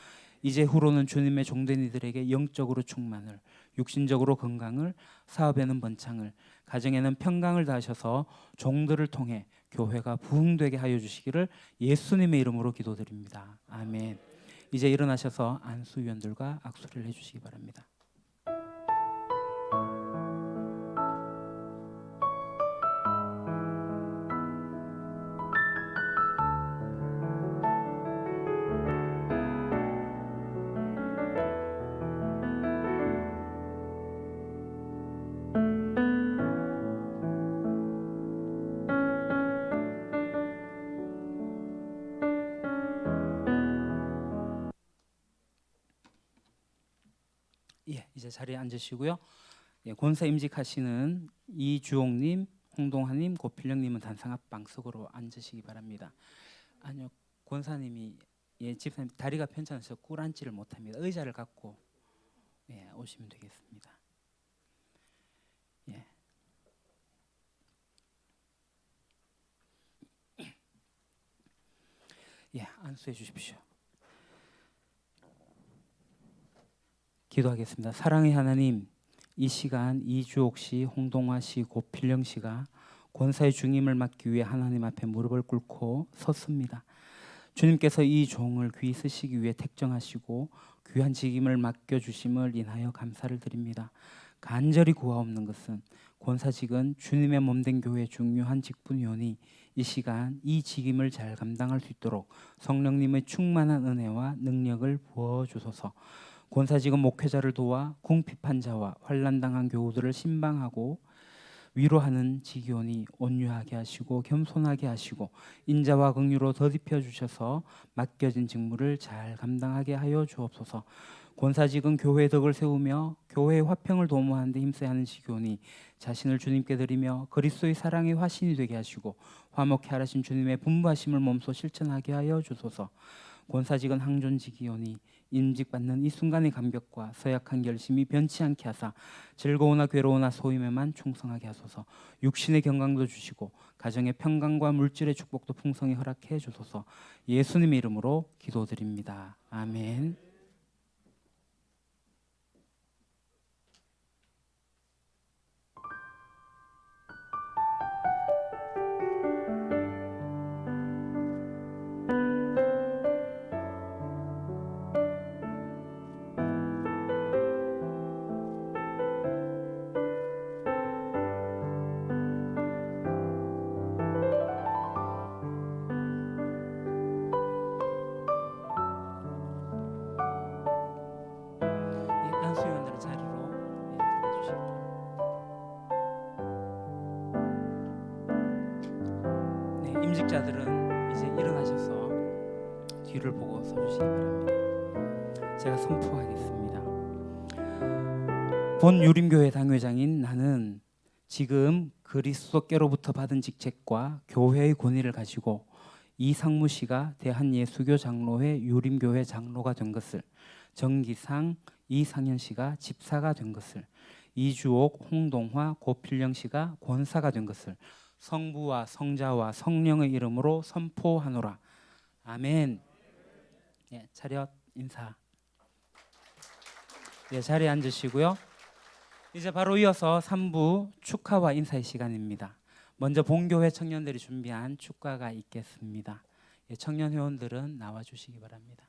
이제 후로는 주님의 종된 이들에게 영적으로 충만을, 육신적으로 건강을, 사업에는 번창을, 가정에는 평강을 다하셔서 종들을 통해 교회가 부흥되게 하여 주시기를 예수님의 이름으로 기도드립니다. 아멘. 이제 일어나셔서 안수위원들과 악수를 해주시기 바랍니다. 예, 이제 자리에 앉으시고요. 예, 권사 임직하시는 이주옥님, 홍동하님, 고필령님은 단상 앞 방석으로 앉으시기 바랍니다. 아니요, 권사님이 집사님 다리가 편찮으셔서 꿇앉지를 못합니다. 의자를 갖고 오시면 되겠습니다. 예. 안수해 주십시오. 기도하겠습니다. 사랑의 하나님, 이 시간 이주옥 씨, 홍동화 씨, 고필령 씨가 권사의 중임을 맡기 위해 하나님 앞에 무릎을 꿇고 섰습니다. 주님께서 이 종을 귀히 쓰시기 위해 택정하시고 귀한 직임을 맡겨주심을 인하여 감사를 드립니다. 간절히 구하옵는 것은 권사직은 주님의 몸된 교회의 중요한 직분이오니 이 시간 이 직임을 잘 감당할 수 있도록 성령님의 충만한 은혜와 능력을 부어주소서. 권사직은 목회자를 도와 궁핍한 자와 환난당한 교우들을 신방하고 위로하는 직이오니 온유하게 하시고 겸손하게 하시고 인자와 긍휼로 더딥혀 주셔서 맡겨진 직무를 잘 감당하게 하여 주옵소서. 권사직은 교회의 덕을 세우며 교회의 화평을 도모하는 데 힘써야 하는 직이오니 자신을 주님께 드리며 그리스도의 사랑의 화신이 되게 하시고 화목케 하라신 주님의 분부하심을 몸소 실천하게 하여 주소서. 권사직은 항존직이오니 임직받는 이 순간의 감격과 서약한 결심이 변치 않게 하사 즐거우나 괴로우나 소임에만 충성하게 하소서. 육신의 건강도 주시고 가정의 평강과 물질의 축복도 풍성히 허락해 주소서. 예수님의 이름으로 기도드립니다. 아멘. 안수위원들은 자리로 들어주시고 임직자들은 이제 일어나셔서 뒤를 보고 서주시기 바랍니다. 제가 선포하겠습니다. 본 유림교회 당회장인 나는 지금 그리스도께로부터 받은 직책과 교회의 권위를 가지고 이상무 씨가 대한예수교 장로회 유림교회 장로가 된 것을, 정기상 이상현 씨가 집사가 된 것을, 이주옥, 홍동화, 고필령 씨가 권사가 된 것을 성부와 성자와 성령의 이름으로 선포하노라. 아멘. 차렷 인사. 자리에 앉으시고요. 이제 바로 이어서 3부 축하와 인사의 시간입니다. 먼저 본교회 청년들이 준비한 축가가 있겠습니다. 청년 회원들은 나와 주시기 바랍니다.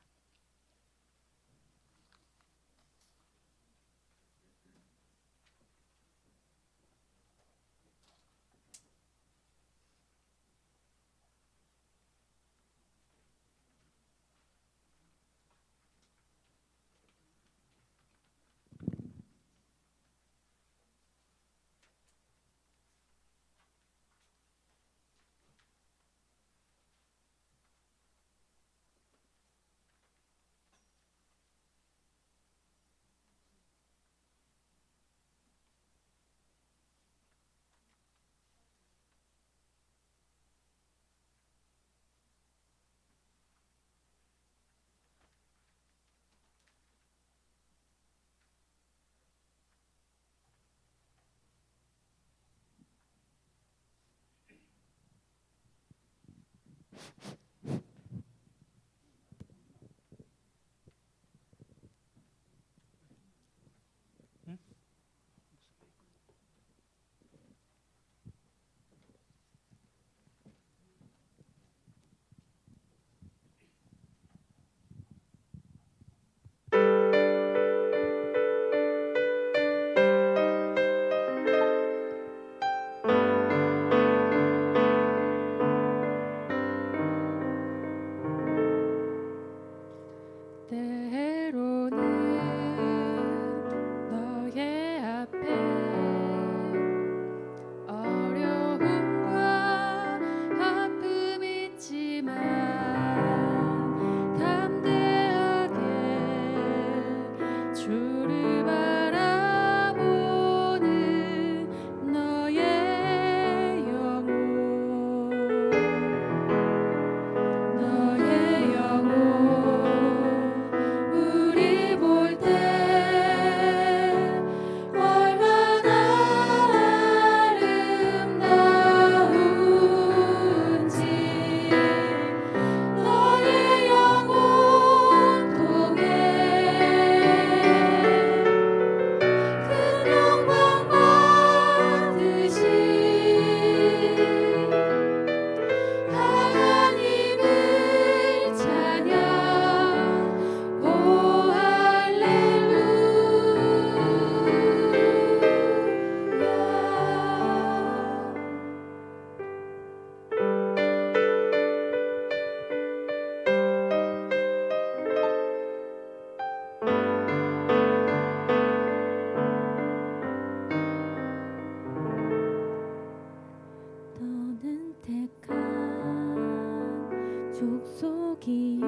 여기요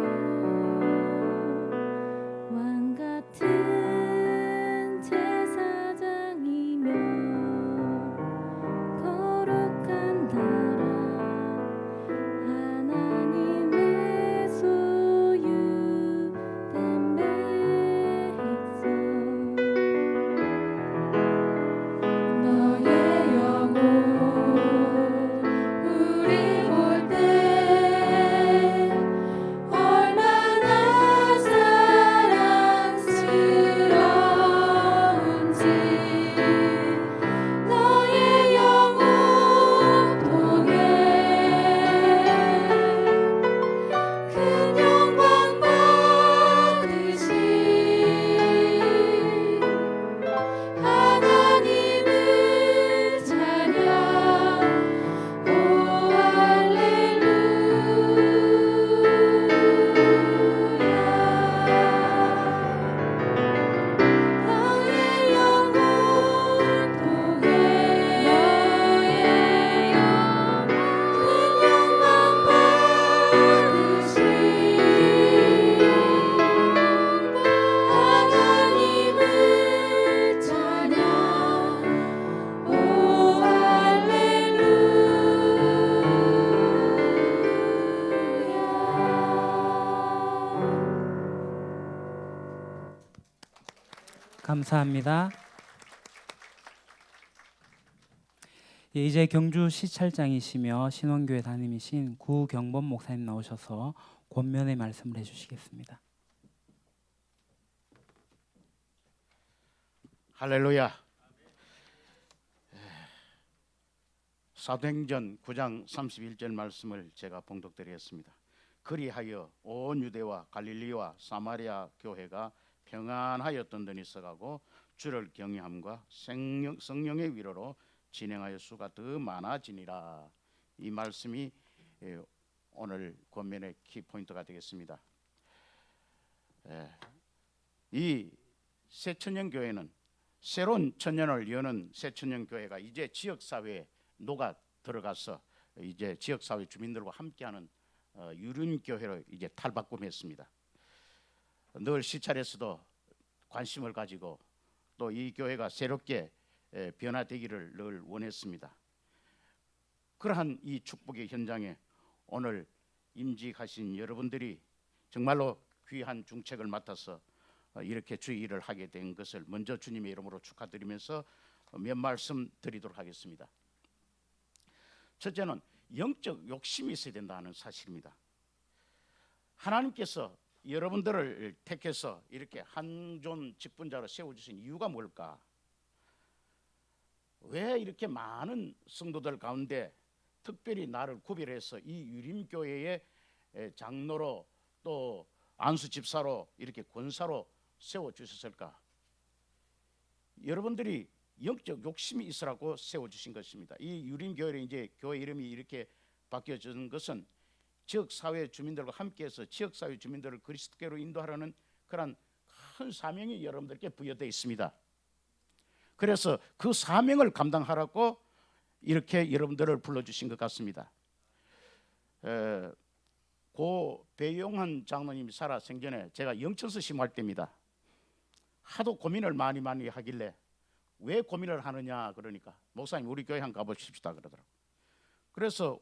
왕 같은 제사장이며 거룩한 나라 하나님의 소유된 백성 너의 영혼 우리 볼 때 얼마나 사랑스러운지 너의 영혼 통해 큰 영광 받으시 하나님을 찬양 오 할렐루야 너의 영혼 통해 너의 영혼 큰 영광 받으시 하나님을 찬양 오 할렐루야
감사합니다. 예, 이제 경주 시찰장이시며 신원교회 담임이신 구경범 목사님 나오셔서 권면의 말씀을 해주시겠습니다.
할렐루야. 사도행전 9장 31절 말씀을 제가 봉독드리겠습니다. 그리하여 온 유대와 갈릴리와 사마리아 교회가 평안하였던 데 있어가고 주를 경외함과 성령의 위로로 진행하여 수가 더 많아지니라. 이 말씀이 오늘 권면의 키포인트가 되겠습니다. 이 새천년교회는 새로운 천년을 여는 새천년교회가 이제 지역사회에 녹아 들어가서 이제 지역사회 주민들과 함께하는 유륜교회로 이제 탈바꿈했습니다. 늘 시찰에서도 관심을 가지고 또 이 교회가 새롭게 변화되기를 늘 원했습니다. 그러한 이 축복의 현장에 오늘 임직하신 여러분들이 정말로 귀한 중책을 맡아서 이렇게 주의 일을 하게 된 것을 먼저 주님의 이름으로 축하드리면서 몇 말씀 드리도록 하겠습니다. 첫째는 영적 욕심이 있어야 된다는 사실입니다. 하나님께서 여러분들을 택해서 이렇게 한존 직분자로 세워주신 이유가 뭘까? 왜 이렇게 많은 성도들 가운데 특별히 나를 구별해서 이 유림교회의 장로로 또 안수집사로 이렇게 권사로 세워주셨을까? 여러분들이 영적 욕심이 있으라고 세워주신 것입니다. 이 유림교회를 이제 교회 이름이 이렇게 바뀌어진 것은 지역사회 주민들과 함께해서 지역사회 주민들을 그리스도께로 인도하려는 그런 큰 사명이 여러분들께 부여되어 있습니다. 그래서 그 사명을 감당하라고 이렇게 여러분들을 불러주신 것 같습니다. 고 배용한 장로님이 살아 생전에 제가 영천서 심할 때입니다. 하도 고민을 많이 하길래 왜 고민을 하느냐 그러니까 목사님 우리 교회 한번 가보십시다 그러더라고요. 그래서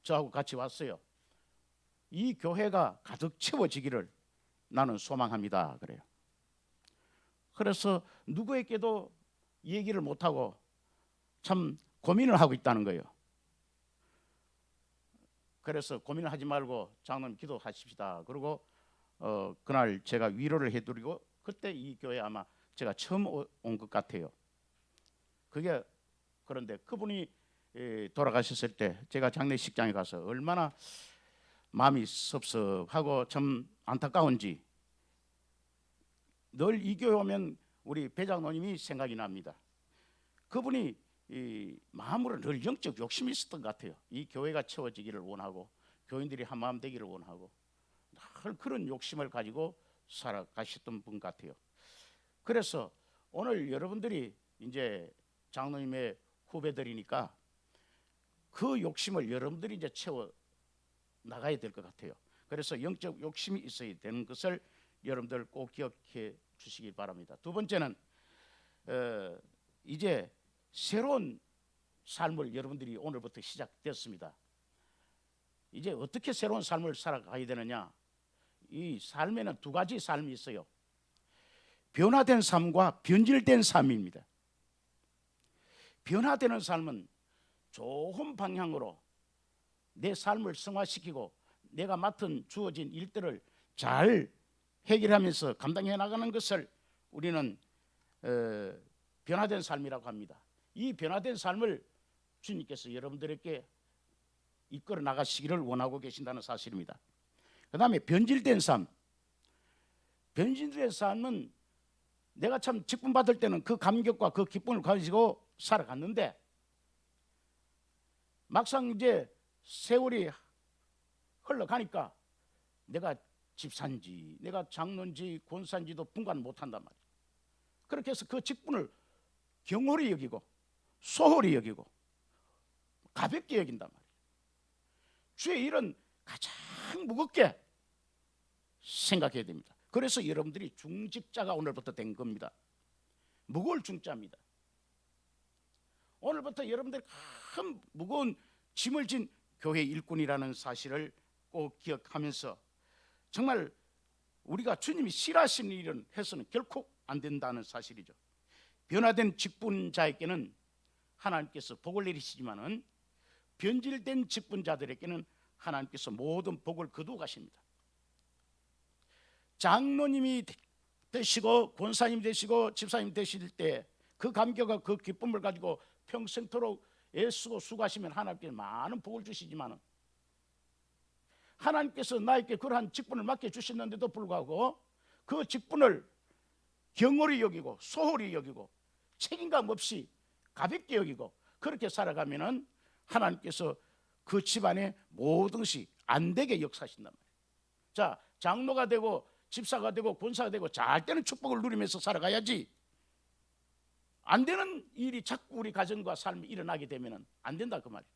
저하고 같이 왔어요. 이 교회가 가득 채워지기를 나는 소망합니다 그래요. 그래서 누구에게도 얘기를 못하고 참 고민을 하고 있다는 거예요. 그래서 고민을 하지 말고 장로님 기도하십시다. 그리고 그날 제가 위로를 해드리고 그때 이 교회 아마 제가 처음 온 것 같아요. 그게 그런데 그분이 돌아가셨을 때 제가 장례식장에 가서 얼마나 마음이 섭섭하고 참 안타까운지 늘 이 교회 오면 우리 배장로님이 생각이 납니다. 그분이 이 마음으로 늘 영적 욕심이 있었던 것 같아요. 이 교회가 채워지기를 원하고 교인들이 한마음 되기를 원하고 늘 그런 욕심을 가지고 살아가셨던 분 같아요. 그래서 오늘 여러분들이 이제 장로님의 후배들이니까 그 욕심을 여러분들이 이제 채워 나가야 될 것 같아요. 그래서 영적 욕심이 있어야 되는 것을 여러분들 꼭 기억해 주시기 바랍니다. 두 번째는 이제 새로운 삶을 여러분들이 오늘부터 시작됐습니다. 이제 어떻게 새로운 삶을 살아가야 되느냐? 이 삶에는 두 가지 삶이 있어요. 변화된 삶과 변질된 삶입니다. 변화되는 삶은 좋은 방향으로 내 삶을 승화시키고 내가 맡은 주어진 일들을 잘 해결하면서 감당해 나가는 것을 우리는 변화된 삶이라고 합니다. 이 변화된 삶을 주님께서 여러분들에게 이끌어 나가시기를 원하고 계신다는 사실입니다. 그 다음에 변질된 삶. 변질된 삶은 내가 참 직분 받을 때는 그 감격과 그 기쁨을 가지고 살아갔는데 막상 이제 세월이 흘러가니까 내가 집사인지 내가 장로인지 권사인지도 분간 못한단 말이에요. 그렇게 해서 그 직분을 경홀히 여기고 소홀히 여기고 가볍게 여긴단 말이에요. 주의 일은 가장 무겁게 생각해야 됩니다. 그래서 여러분들이 중직자가 오늘부터 된 겁니다. 무거울 중자입니다. 오늘부터 여러분들이 큰 무거운 짐을 진 교회 일꾼이라는 사실을 꼭 기억하면서 정말 우리가 주님이 싫어하시는 일은 해서는 결코 안 된다는 사실이죠. 변화된 직분자에게는 하나님께서 복을 내리시지만은 변질된 직분자들에게는 하나님께서 모든 복을 거두어 가십니다. 장로님이 되시고 권사님 되시고 집사님 되실 때 그 감격과 그 기쁨을 가지고 평생토록 애쓰고 수고하시면 하나님께서 많은 복을 주시지만은 하나님께서 나에게 그러한 직분을 맡겨주셨는데도 불구하고 그 직분을 경홀히 여기고 소홀히 여기고 책임감 없이 가볍게 여기고 그렇게 살아가면은 하나님께서 그 집안의 모든 것이 안 되게 역사하신단 말이에요. 자, 장로가 되고 집사가 되고 권사가 되고 잘 되는 축복을 누리면서 살아가야지 안 되는 일이 자꾸 우리 가정과 삶에 일어나게 되면 안 된다 그 말이에요.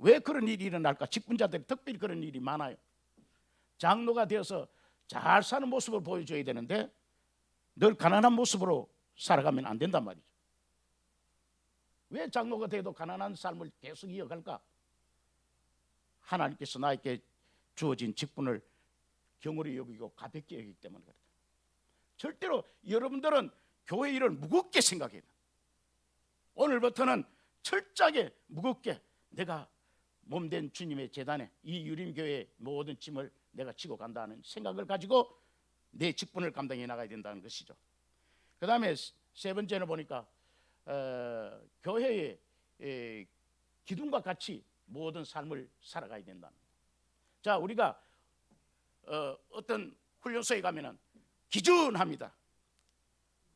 왜 그런 일이 일어날까? 직분자들이 특별히 그런 일이 많아요. 장로가 되어서 잘 사는 모습을 보여줘야 되는데 늘 가난한 모습으로 살아가면 안 된단 말이죠. 왜 장로가 돼도 가난한 삶을 계속 이어갈까? 하나님께서 나에게 주어진 직분을 경홀히 여기고 가볍게 여기기 때문에 그렇다. 절대로 여러분들은 교회 일을 무겁게 생각해야 돼. 오늘부터는 철저하게 무겁게 내가 몸된 주님의 제단에 이 유림교회의 모든 짐을 내가 지고 간다는 생각을 가지고 내 직분을 감당해 나가야 된다는 것이죠. 그 다음에 세 번째는 보니까 교회의 기둥과 같이 모든 삶을 살아가야 된다는 거예요. 자, 우리가 어떤 훈련소에 가면은 기준합니다.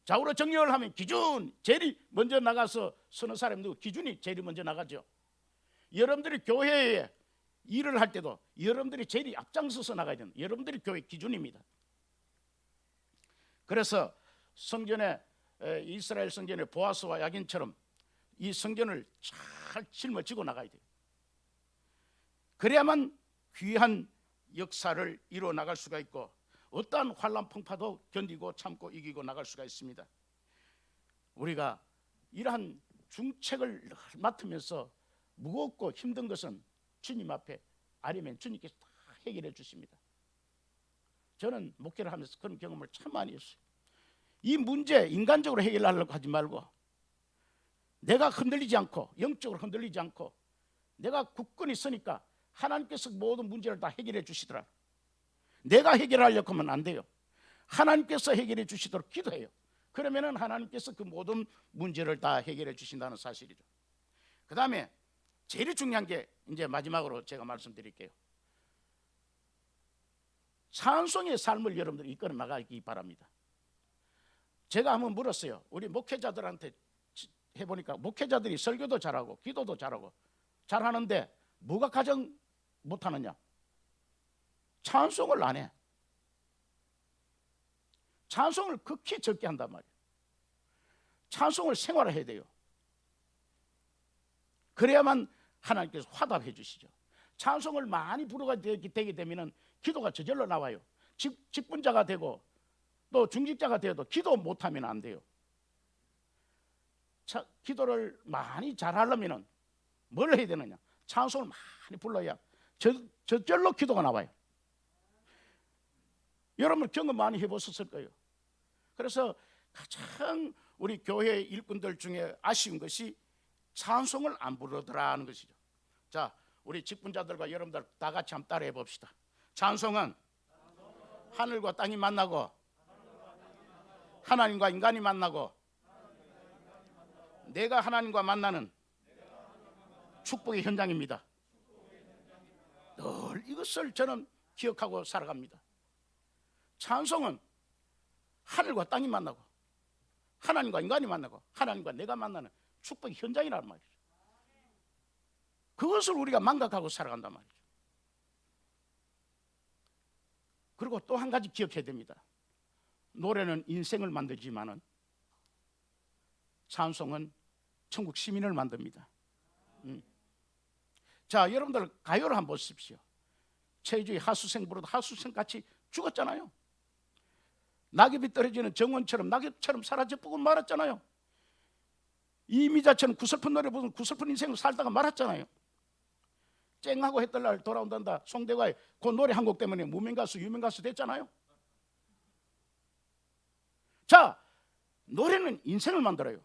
좌우로 정렬을 하면 기준 제일 먼저 나가서 서는 사람도 기준이 제일 먼저 나가죠. 여러분들이 교회에 일을 할 때도 여러분들이 제일 앞장서서 나가야 된다. 여러분들이 교회 기준입니다. 그래서 성전에 이스라엘 성전의 보아스와 야긴처럼 이 성전을 잘 짊어지고 나가야 돼요. 그래야만 귀한 역사를 이루어 나갈 수가 있고 어떠한 환난 풍파도 견디고 참고 이기고 나갈 수가 있습니다. 우리가 이러한 중책을 맡으면서 무겁고 힘든 것은 주님 앞에 아니면 주님께서 다 해결해 주십니다. 저는 목회를 하면서 그런 경험을 참 많이 했어요. 이 문제 인간적으로 해결하려고 하지 말고 내가 흔들리지 않고 영적으로 흔들리지 않고 내가 굳건히 서니까 하나님께서 모든 문제를 다 해결해 주시더라. 내가 해결하려고 하면 안 돼요. 하나님께서 해결해 주시도록 기도해요. 그러면은 하나님께서 그 모든 문제를 다 해결해 주신다는 사실이죠. 그 다음에 제일 중요한 게 이제 마지막으로 제가 말씀드릴게요. 찬송의 삶을 여러분들이 이끌어 나가기 바랍니다. 제가 한번 물었어요. 우리 목회자들한테 해보니까 목회자들이 설교도 잘하고 기도도 잘하고 잘하는데 뭐가 가장 못하느냐? 찬송을 안 해. 찬송을 극히 적게 한단 말이에요. 찬송을 생활해야 돼요. 그래야만 하나님께서 화답해 주시죠. 찬송을 많이 부르게 되게 되면 기도가 저절로 나와요. 직분자가 되고 또 중직자가 되어도 기도 못하면 안 돼요. 기도를 많이 잘하려면 뭘 해야 되느냐? 찬송을 많이 불러야 저절로 기도가 나와요. 여러분 경험 많이 해보셨을 거예요. 그래서 가장 우리 교회 일꾼들 중에 아쉬운 것이 찬송을 안 부르더라는 것이죠. 자, 우리 직분자들과 여러분들 다 같이 한번 따라해 봅시다. 찬송은 하늘과 땅이 만나고 하나님과 인간이 만나고 내가 하나님과 만나는 축복의 현장입니다. 늘 이것을 저는 기억하고 살아갑니다. 찬송은 하늘과 땅이 만나고 하나님과 인간이 만나고 하나님과 내가 만나는 축복의 현장이라는 말이죠. 그것을 우리가 망각하고 살아간단 말이죠. 그리고 또 한 가지 기억해야 됩니다. 노래는 인생을 만들지만은 찬송은 천국 시민을 만듭니다. 자, 여러분들 가요를 한번 보십시오. 최주의 하수생 부르다 하수생 같이 죽었잖아요. 낙엽이 떨어지는 정원처럼 낙엽처럼 사라져보고 말았잖아요. 이미자처럼 구슬픈 노래 부르는 구슬픈 인생을 살다가 말았잖아요. 쨍하고 했던 날 돌아온단다 송대과의 그 노래 한 곡 때문에 무명가수 유명가수 됐잖아요. 자, 노래는 인생을 만들어요.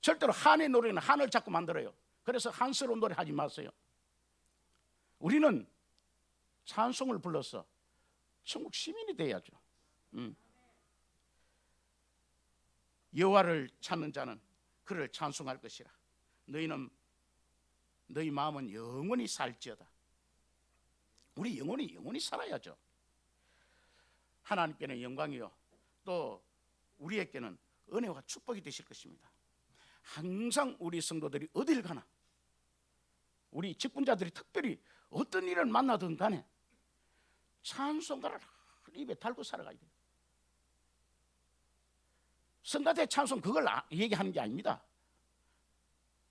절대로 한의 노래는 한을 자꾸 만들어요. 그래서 한스러운 노래 하지 마세요. 우리는 찬송을 불러서 천국 시민이 돼야죠. 여호와를 찾는 자는 그를 찬송할 것이라. 너희 마음은 영원히 살지어다. 우리 영원히 살아야죠. 하나님께는 영광이요 또 우리에게는 은혜와 축복이 되실 것입니다. 항상 우리 성도들이 어딜 가나 우리 직분자들이 특별히 어떤 일을 만나든 간에 찬송가를 입에 달고 살아가야 돼요. 성가대 찬송 그걸 얘기하는 게 아닙니다.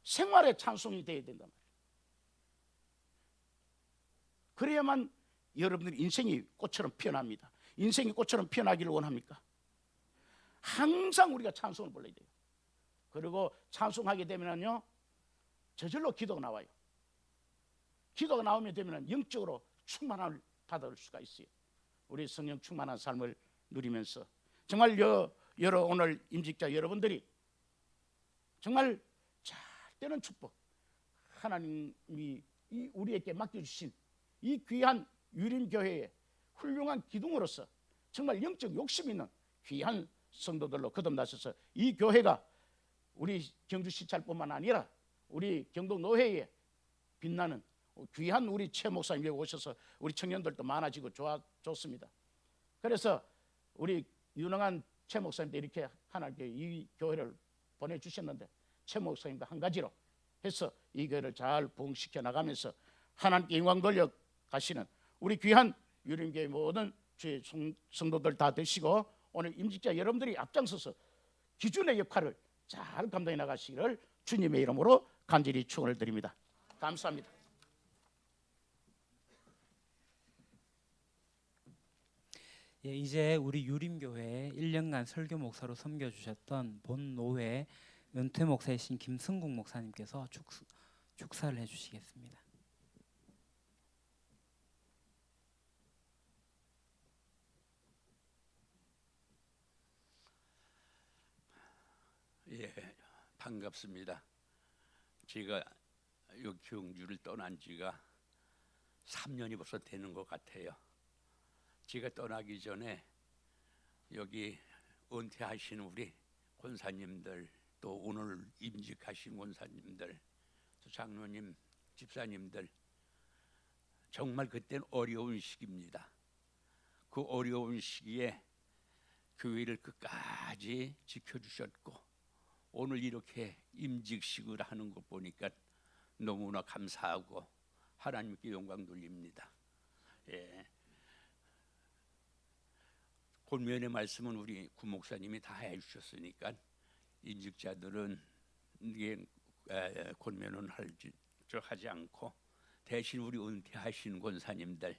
생활의 찬송이 돼야 된단 말이에요. 그래야만 여러분들의 인생이 꽃처럼 피어납니다. 인생이 꽃처럼 피어나기를 원합니까? 항상 우리가 찬송을 불러야 돼요. 그리고 찬송하게 되면요 저절로 기도가 나와요. 기도가 나오면 되면 영적으로 충만함을 받을 수가 있어요. 우리 성령 충만한 삶을 누리면서 정말 여러 오늘 임직자 여러분들이 정말 잘 되는 축복, 하나님이 우리에게 맡겨주신 이 귀한 유림교회의 훌륭한 기둥으로서 정말 영적 욕심 있는 귀한 성도들로 거듭나셔서 이 교회가 우리 경주시찰뿐만 아니라 우리 경동노회에 빛나는 귀한 우리 최 목사님이 오셔서 우리 청년들도 많아지고 좋습니다. 그래서 우리 유능한 최 목사님도 이렇게 하나님께 이 교회를 보내주셨는데 최 목사님도 한 가지로 해서 이 교회를 잘 부흥시켜 나가면서 하나님께 영광 돌려 가시는 우리 귀한 유림교회 모든 주의 성도들 다 되시고 오늘 임직자 여러분들이 앞장서서 기준의 역할을 잘 감당해 나가시기를 주님의 이름으로 간절히 축원을 드립니다. 감사합니다.
예, 이제 우리 유림교회 1년간 설교 목사로 섬겨주셨던 본 노회 은퇴 목사이신 김승국 목사님께서 축사를 해주시겠습니다.
예, 반갑습니다. 제가 이 경주를 떠난 지가 3년이 벌써 되는 것 같아요. 제가 떠나기 전에 여기 은퇴하신 우리 권사님들 또 오늘 임직하신 권사님들 또 장로님 집사님들 정말 그때는 어려운 시기입니다. 그 어려운 시기에 교회를 끝까지 지켜주셨고 오늘 이렇게 임직식을 하는 것 보니까 너무나 감사하고 하나님께 영광 돌립니다. 예. 권면의 말씀은 우리 구 목사님이 다 해주셨으니까 임직자들은 이게 권면은 하지 않고 대신 우리 은퇴하신 권사님들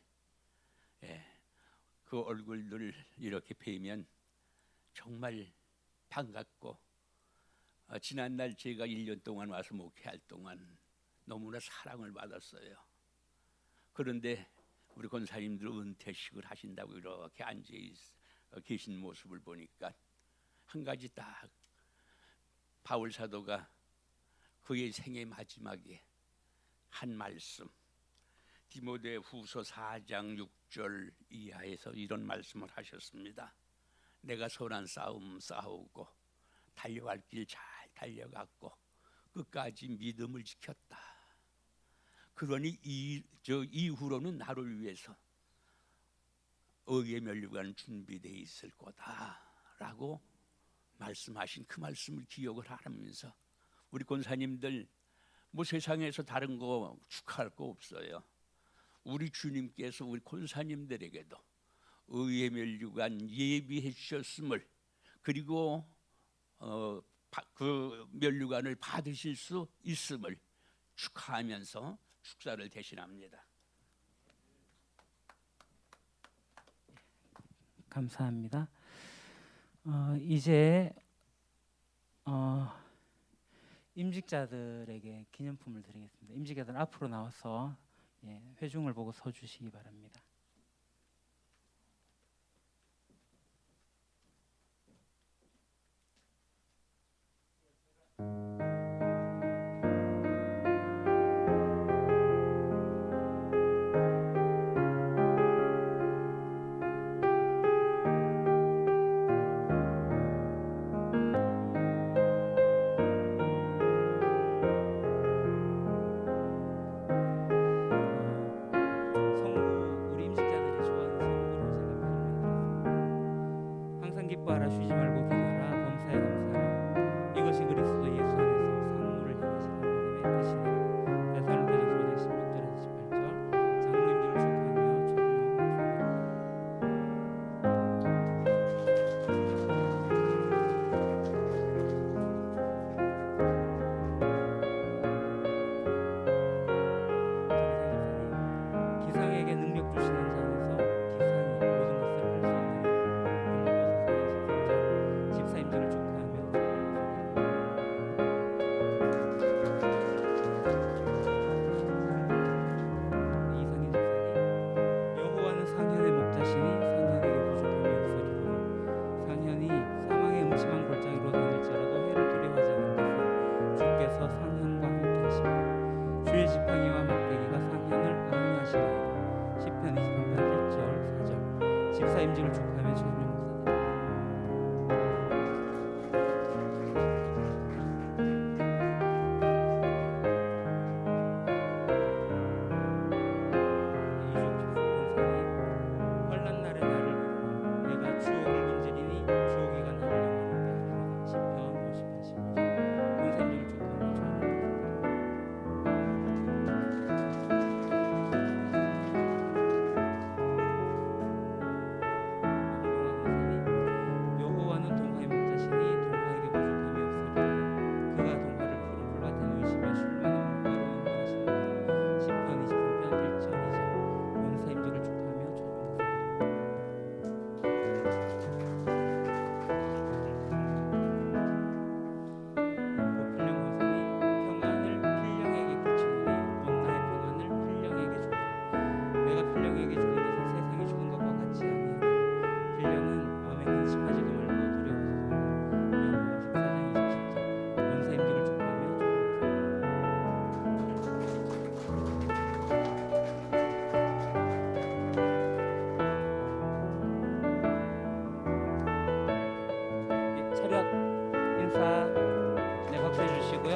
그 얼굴들 이렇게 뵈면 정말 반갑고 지난날 제가 1년 동안 와서 목회할 동안 너무나 사랑을 받았어요. 그런데 우리 권사님들 은퇴식을 하신다고 이렇게 앉아 계신 모습을 보니까 한 가지 딱 바울 사도가 그의 생애 마지막에 한 말씀, 디모데 후서 4장 6절 이하에서 이런 말씀을 하셨습니다. 내가 선한 싸움 싸우고 달려갈 길 잘 달려갔고 끝까지 믿음을 지켰다. 그러니 이후로는 나를 위해서 의의 면류관 준비되어 있을 거다라고 말씀하신 그 말씀을 기억을 하면서 우리 권사님들 뭐 세상에서 다른 거 축하할 거 없어요. 우리 주님께서 우리 권사님들에게도 의의 면류관 예비해 주셨음을, 그리고 그 면류관을 받으실 수 있음을 축하하면서 축사를 대신합니다.
감사합니다. 이제 임직자들에게 기념품을 드리겠습니다. 임직자들 앞으로 나와서 회중을 보고 서주시기 바랍니다. 우리 임직자들이 좋아하는 성구로 제가 발을 만들었습니다. 항상 기뻐하라, 쉬지 말고 기도하라, 범사에 감사하라. 이것이 그리스도 예수 안에서 상무를 향하신 하나님의 뜻이니라. 데살로니가전서 5장 16절에서 18절. 장로님들을 축하하며 초청하고 기상에게 능력 주시는 자에서 기상이 모든 것을 할 수 있느니라. 집사 임직을 축하하며 이상희 집사님, 여호와는 상현의 목자시니 상현에게 부족함이 없으리로다. 상현이 사망의 음침한 골짜기로 다닐지라도 해를 두려워하지 않을 것은 주께서 상현과 함께 하시리라. 주의 지팡이와 막대기가 상현을 안위하시나이다. 시편 23편 1절 4절. 집사 임직을 축하하며 최준영 목사님. 환난 날에 나를 부르라. 내가 주옥을 문지리니 주옥이가 나를 영화롭게 하리로다. 시편 50편 15절. 권사님을 축하하며 최준영 여호와는 동화의 목자시니 동화에게 부족함이 없으리로다. 그가 동화를 푸른 풀과 대누이시며 쉴만한 물가로 인도하시느니라. 시편 23편 1절 2절. 권사 임직을 축하하며 최종 오필령 권사님, 평안을 필령에게 끼치노니 넌 나의 평안을 필령에게 주라. 내가 필령에게 주는 것은 세상이 주는 것과 같지 아니하니라. 필령은 마음에 근심하지도 말고 두려워하지도 말고. 요한복음 14장 27절. 권사 임직을 축하하며 차렷 인사 박수해 주시고요.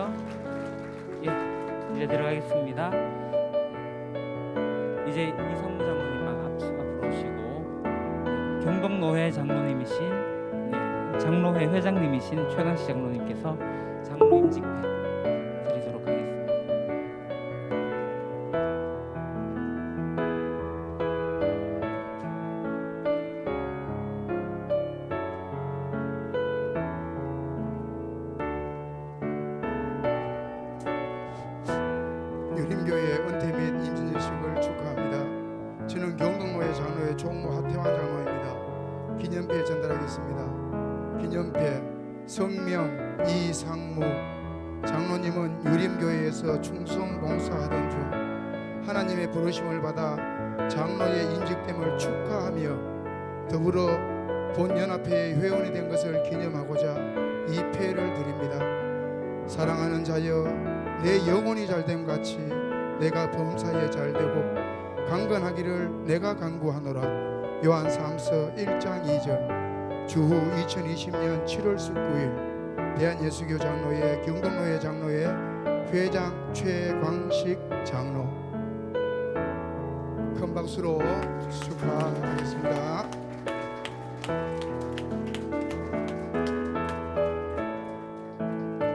이제 들어가겠습니다. 이제 이성무 장로님만 앞으로 오시고, 경동노회 장로님이신 장로회 회장님이신 최강시 장로님께서 장로 임직회 드리도록 하겠습니다.
유림교회 은퇴 및 임진식을 축하합니다. 저는 경동노회 장로회 성명 이상무 장로님은 유림교회에서 충성 봉사하던 중 하나님의 부르심을 받아 장로의 인직됨을 축하하며 더불어 본연합회의 회원이 된 것을 기념하고자 이 패를 드립니다. 사랑하는 자여, 내 영혼이 잘됨 같이 내가 범사에 잘되고 강건하기를 내가 간구하노라. 요한 3서 1장 2절. 주후 2020년 7월 19일 대한예수교 장로회 경동로회 장로회 회장 최광식 장로. 큰 박수로 축하하겠습니다.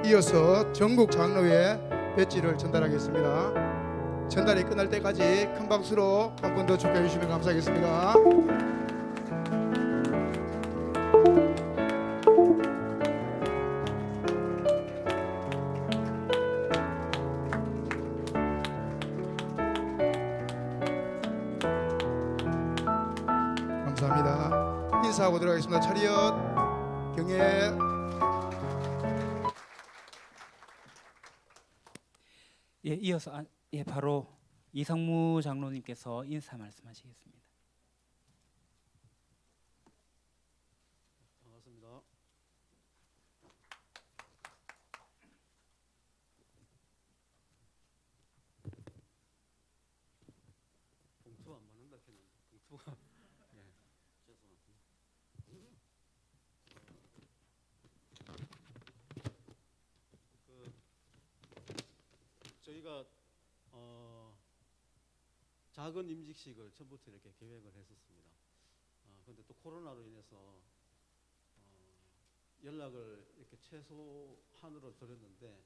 이어서 전국 장로회 배지를 전달하겠습니다. 전달이 끝날 때까지 큰 박수로 한 번 더 축하해 주시면 감사하겠습니다. 감사합니다. 인사하고 들어가겠습니다. 차렷 경례.
예, 이어서 바로 이상무 장로님께서 인사 말씀하시겠습니다.
반갑습니다. 봉투가 안 맞는다 했는데 봉투가 예, 죄송합니다. 저희가 작은 임직식을 처음부터 이렇게 계획을 했었습니다. 그런데 또 코로나로 인해서 연락을 이렇게 최소한으로 드렸는데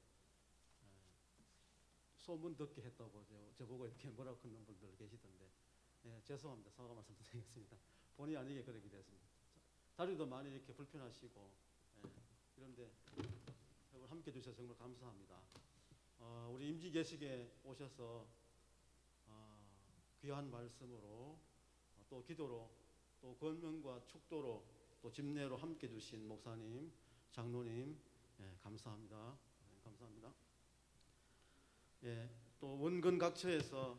소문 듣게 했다고 저보고 이렇게 뭐라고 하는 분들 계시던데 죄송합니다. 사과 말씀드리겠습니다. 본의 아니게 그렇게 됐습니다. 다리도 많이 이렇게 불편하시고 그런데 함께 해주셔서 정말 감사합니다. 우리 임직예식에 오셔서 귀한 말씀으로 또 기도로 또 권면과 축도로 또 집례로 함께 주신 목사님, 장로님 감사합니다. 감사합니다. 또 원근 각처에서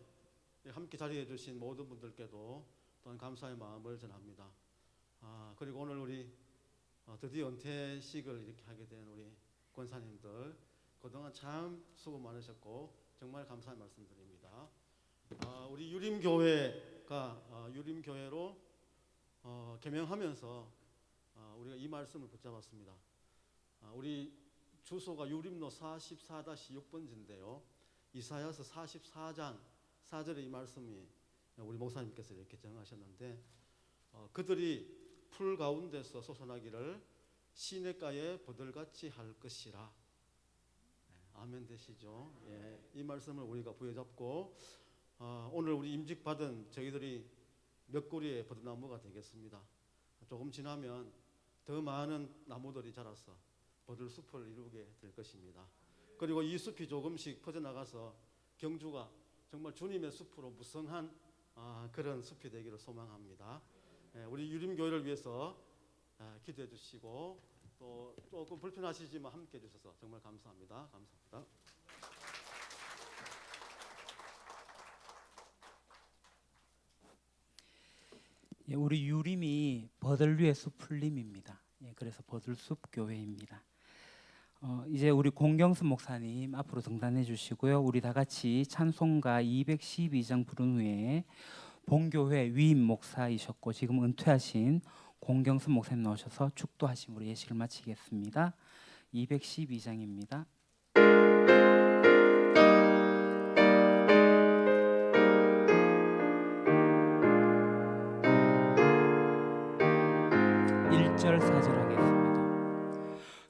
함께 자리해 주신 모든 분들께도 또한 감사의 마음을 전합니다. 그리고 오늘 우리 드디어 은퇴식을 이렇게 하게 된 우리 권사님들 그동안 참 수고 많으셨고 정말 감사의 말씀드립니다. 우리 유림교회가 유림교회로 개명하면서 우리가 이 말씀을 붙잡았습니다. 우리 주소가 유림로 44-6번지인데요. 이사야서 44장 4절에 이 말씀이 우리 목사님께서 이렇게 정하셨는데 그들이 풀 가운데서 솟아나기를 시냇가에 버들같이 할 것이라. 아멘 되시죠? 이 말씀을 우리가 부여잡고 오늘 우리 임직받은 저희들이 몇 그루의 버드나무가 되겠습니다. 조금 지나면 더 많은 나무들이 자라서 버들숲을 이루게 될 것입니다. 그리고 이 숲이 조금씩 퍼져나가서 경주가 정말 주님의 숲으로 무성한 그런 숲이 되기를 소망합니다. 우리 유림교회를 위해서 기도해 주시고 또 조금 불편하시지만 함께 해주셔서 정말 감사합니다. 감사합니다.
우리 유림이 버들 위의 숲풀림입니다. 그래서 버들숲 교회입니다. 이제 우리 공경수 목사님 앞으로 등단해 주시고요. 우리 다 같이 찬송가 212장 부른 후에 본교회 위임 목사이셨고 지금 은퇴하신 공경수 목사님 나오셔서 축도하심으로 예식을 마치겠습니다. 212장입니다.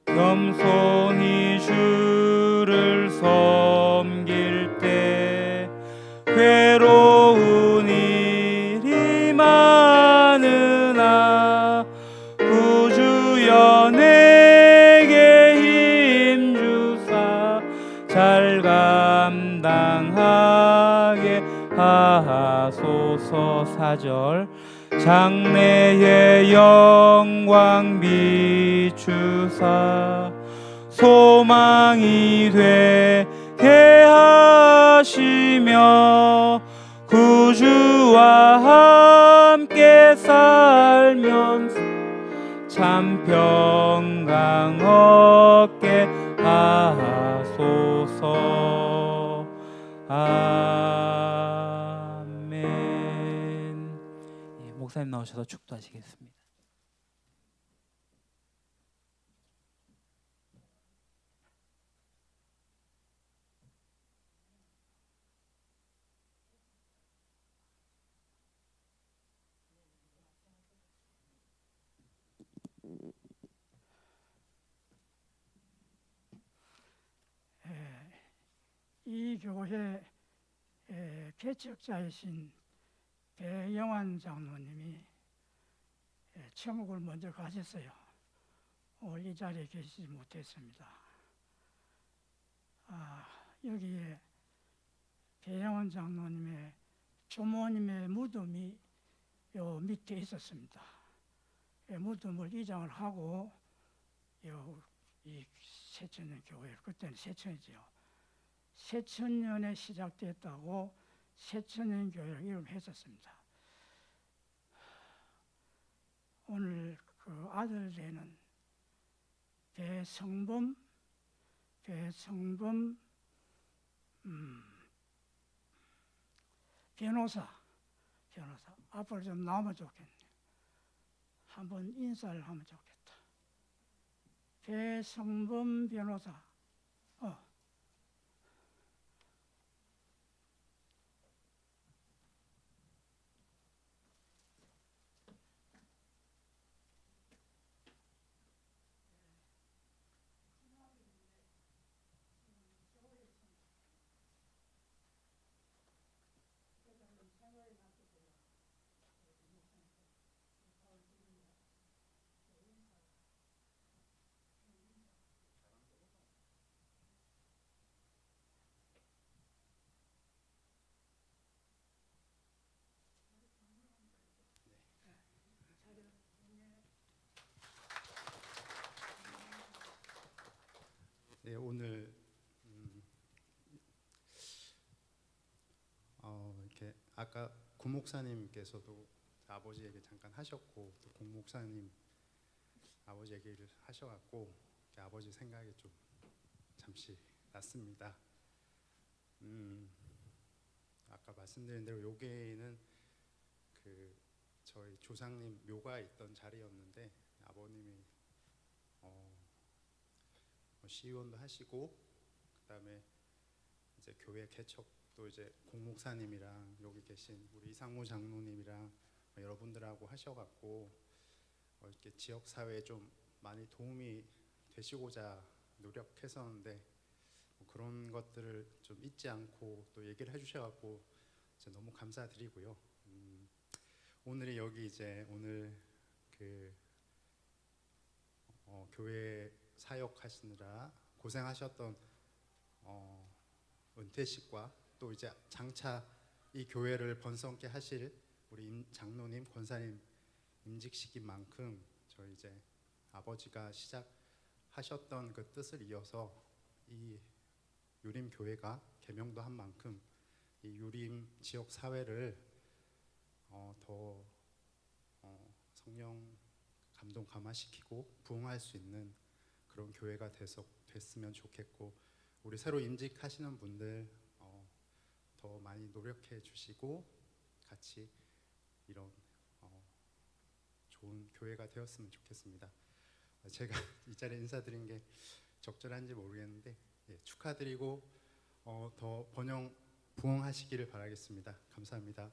겸손히 주를 섬길 때 괴로운 일이 많으나 구주여 내게 힘주사 잘 감당하게 하소서. 4절 장래의 영광 비추사 소망이 되게 하시며 구주와 함께 살면서 참 평강 얻게 하소서. 아멘. 예, 목사님 나오셔서 축도하시겠습니다.
이 교회 개척자이신 배영환 장로님이 천국을 먼저 가셨어요. 오늘 이 자리에 계시지 못했습니다. 여기에 배영환 장로님의 조모님의 무덤이 요 밑에 있었습니다. 무덤을 이장을 하고 이 세천년 교회, 그때는 세천이죠. 세천년에 시작됐다고 세천년 교회를 이름했었습니다. 오늘 그 아들 되는 배성범 변호사 앞으로 좀 나오면 좋겠네요. 한번 인사를 하면 좋겠다. 배성범 변호사.
네, 오늘 이렇게 아까 구 목사님께서도 아버지 얘기 잠깐 하셨고 또 공 목사님 아버지 얘기를 하셔갖고 아버지 생각이 좀 잠시 났습니다. 아까 말씀드린 대로 여기는 그 저희 조상님 묘가 있던 자리였는데 아버님이 시의원도 하시고 그다음에 이제 교회 개척도 이제 공 목사님이랑 여기 계신 우리 이상무 장로님이랑 여러분들하고 하셔갖고 이렇게 지역 사회에 좀 많이 도움이 되시고자 노력했었는데 그런 것들을 좀 잊지 않고 또 얘기를 해주셔갖고 너무 감사드리고요. 오늘이 여기 이제 오늘 그 교회 사역하시느라 고생하셨던 은퇴식과 또 이제 장차 이 교회를 번성케 하실 우리 장로님, 권사님 임직식인 만큼 저희 이제 아버지가 시작하셨던 그 뜻을 이어서 이 유림 교회가 개명도 한 만큼 이 유림 지역 사회를 더 성령 감동 감화시키고 부흥할 수 있는 그런 교회가 됐으면 좋겠고 우리 새로 임직하시는 분들 더 많이 노력해 주시고 같이 이런 좋은 교회가 되었으면 좋겠습니다. 제가 이 자리에 인사드린 게 적절한지 모르겠는데 축하드리고 더 번영 부흥하시기를 바라겠습니다. 감사합니다.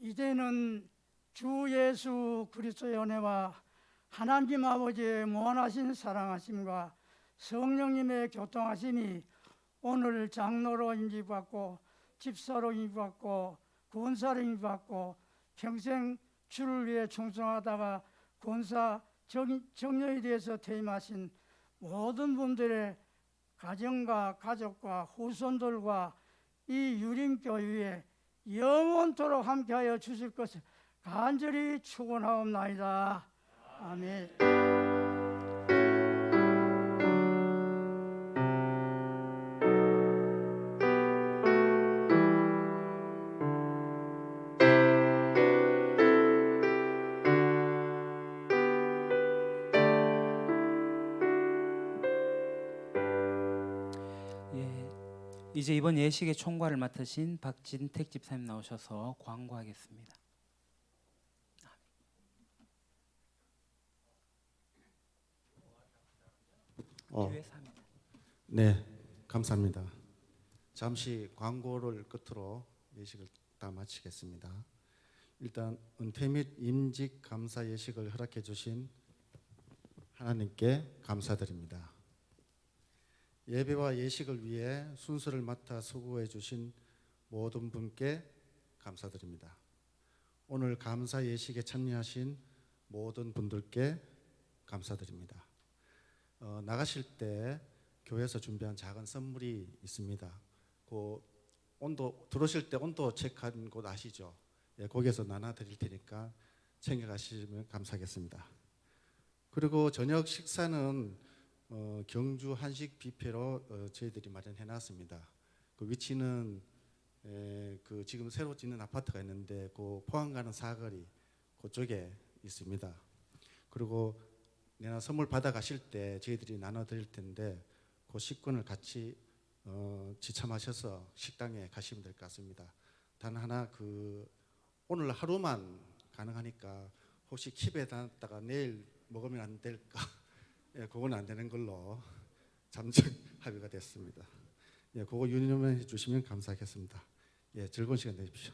이제는 주 예수 그리스도의 은혜와 하나님 아버지의 무한하신 사랑하심과 성령님의 교통하심이 오늘 장로로 임직받고 집사로 임받고 권사로 임받고 평생 주를 위해 충성하다가 권사 정년에 대해서 퇴임하신 모든 분들의 가정과 가족과 후손들과 이 유림교회에 영원토록 함께하여 주실 것을 간절히 축원하옵나이다. 아멘.
예, 이제 이번 예식의 총괄을 맡으신 박진택 집사님 나오셔서 광고하겠습니다. 뒤에서 합니다.
네, 감사합니다. 잠시 광고를 끝으로 예식을 다 마치겠습니다. 일단 은퇴 및 임직 감사 예식을 허락해 주신 하나님께 감사드립니다. 예배와 예식을 위해 순서를 맡아 수고해 주신 모든 분께 감사드립니다. 오늘 감사 예식에 참여하신 모든 분들께 감사드립니다. 나가실 때 교회에서 준비한 작은 선물이 있습니다. 그 온도 들어오실 때 온도 체크한 곳 아시죠? 예, 거기에서 나눠 드릴 테니까 챙겨 가시면 감사하겠습니다. 그리고 저녁 식사는 경주 한식 뷔페로 저희들이 마련해 놨습니다. 그 위치는 그 지금 새로 짓는 아파트가 있는데 그 포항 가는 사거리 그쪽에 있습니다. 그리고 내가 선물 받아 가실 때 저희들이 나눠 드릴 텐데 그 식권을 같이 지참하셔서 식당에 가시면 될 것 같습니다. 단 하나 그 오늘 하루만 가능하니까 혹시 킵에 놨다가 내일 먹으면 안 될까? 예, 그건 안 되는 걸로 잠정 합의가 됐습니다. 예, 그거 유념해 주시면 감사하겠습니다. 예, 즐거운 시간 되십시오.